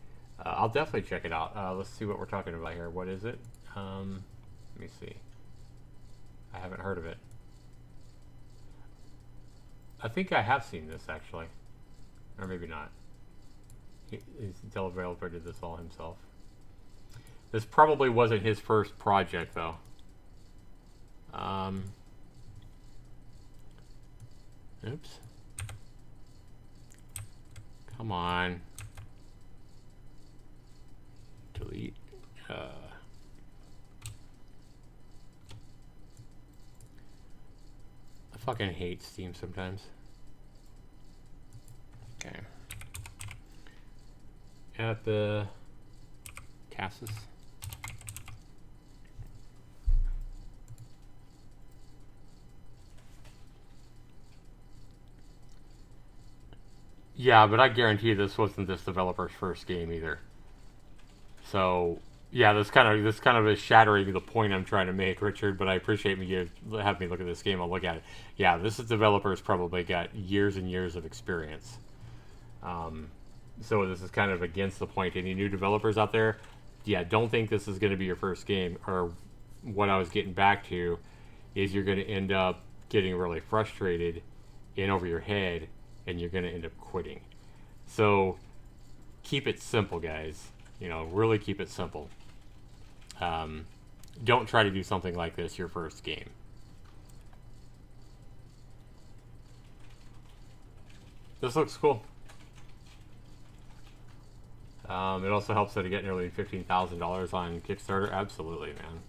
Speaker 2: I'll definitely check it out. Let's see what we're talking about here. What is it? Let me see. I haven't heard of it. I think I have seen this actually, or maybe not. The developer did this all himself. This probably wasn't his first project though. Oops. Come on. Delete. fucking hate Steam sometimes. Okay. At the Cassis. Yeah, but I guarantee this wasn't this developer's first game either. So yeah, this kind of is shattering the point I'm trying to make, Richard. But I appreciate you have me look at this game. I'll look at it. Yeah, this is developer's probably got years and years of experience. So this is kind of against the point. Any new developers out there? Yeah, don't think this is going to be your first game. Or what I was getting back to is you're going to end up getting really frustrated in over your head, and you're going to end up quitting. So keep it simple, guys. You know, really keep it simple. Don't try to do something like this your first game. This looks cool. It also helps that I get nearly $15,000 on Kickstarter. Absolutely, man.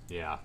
Speaker 2: Yeah.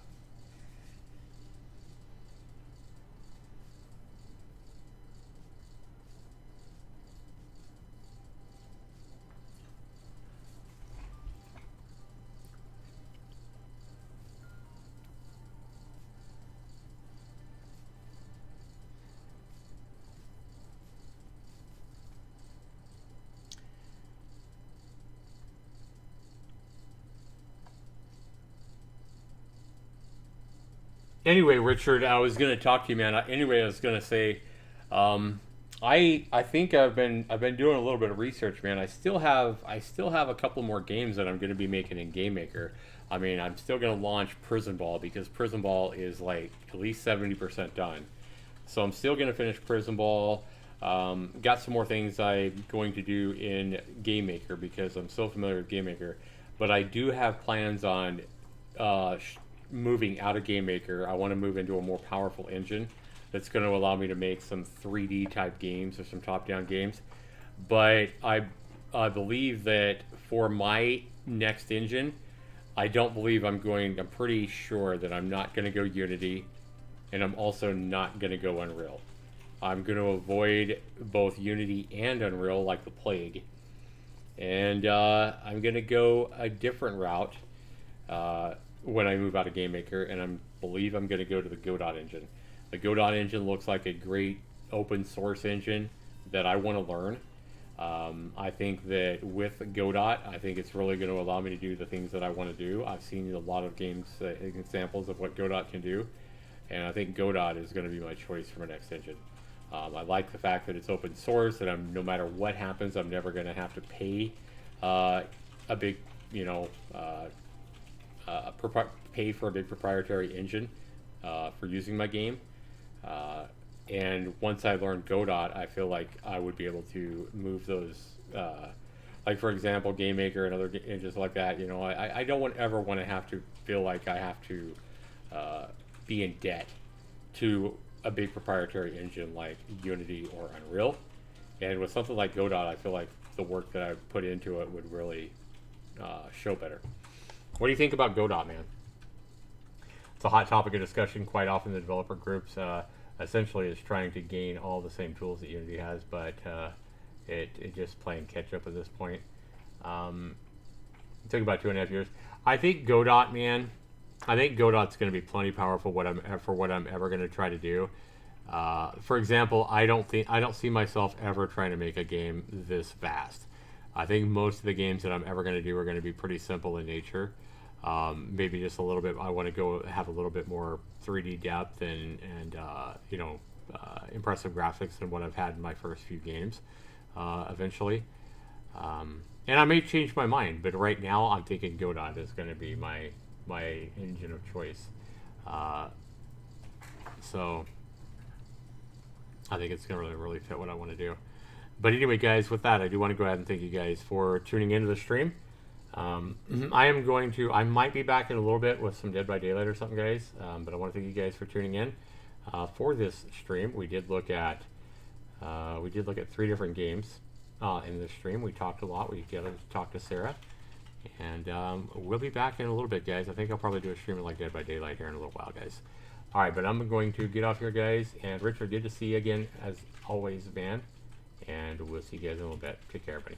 Speaker 2: Anyway, Richard, I was gonna talk to you, man. Anyway, I was gonna say, I think I've been doing a little bit of research, man. I still have a couple more games that I'm gonna be making in Game Maker. I mean, I'm still gonna launch Prison Ball because Prison Ball is like at least 70% done. So I'm still gonna finish Prison Ball. Got some more things I'm going to do in Game Maker because I'm so familiar with Game Maker. But I do have plans on moving out of Game Maker. I want to move into a more powerful engine that's going to allow me to make some 3D type games or some top-down games. But I believe that for my next engine, I'm pretty sure that I'm not going to go Unity, and I'm also not going to go Unreal. I'm going to avoid both Unity and Unreal like the plague. And I'm going to go a different route when I move out of Game Maker, and I believe I'm going to go to the Godot engine. The Godot engine looks like a great open source engine that I want to learn. I think that with Godot, I think it's really going to allow me to do the things that I want to do. I've seen a lot of games, examples of what Godot can do, and I think Godot is going to be my choice for my next engine. I like the fact that it's open source, that no matter what happens, I'm never going to have to pay a big, pay for a big proprietary engine for using my game. And once I learn Godot, I feel like I would be able to move those, like for example, Game Maker and other engines like that. You know, I don't ever want to have to feel like I have to be in debt to a big proprietary engine like Unity or Unreal. And with something like Godot, I feel like the work that I put into it would really show better. What do you think about Godot, man? It's a hot topic of discussion quite often in the developer groups. Essentially, it's trying to gain all the same tools that Unity has, but it just playing catch up at this point. It took about 2.5 years. I think Godot, man. I think Godot's going to be plenty powerful for what I'm ever going to try to do. For example, I don't see myself ever trying to make a game this vast. I think most of the games that I'm ever going to do are going to be pretty simple in nature. Maybe just a little bit. I want to go have a little bit more 3D depth and impressive graphics than what I've had in my first few games. Eventually, and I may change my mind, but right now I'm thinking Godot is going to be my engine of choice. So I think it's going to really fit what I want to do. But anyway, guys, with that, I do want to go ahead and thank you guys for tuning into the stream. I might be back in a little bit with some Dead by Daylight or something, guys. But I want to thank you guys for tuning in. For this stream, we did look at 3 different games in this stream. We talked a lot. We talked to Sarah, And we'll be back in a little bit, guys. I think I'll probably do a stream of like Dead by Daylight here in a little while, guys. All right, but I'm going to get off here, guys. And Richard, good to see you again, as always, man. And we'll see you guys in a little bit. Take care, everybody.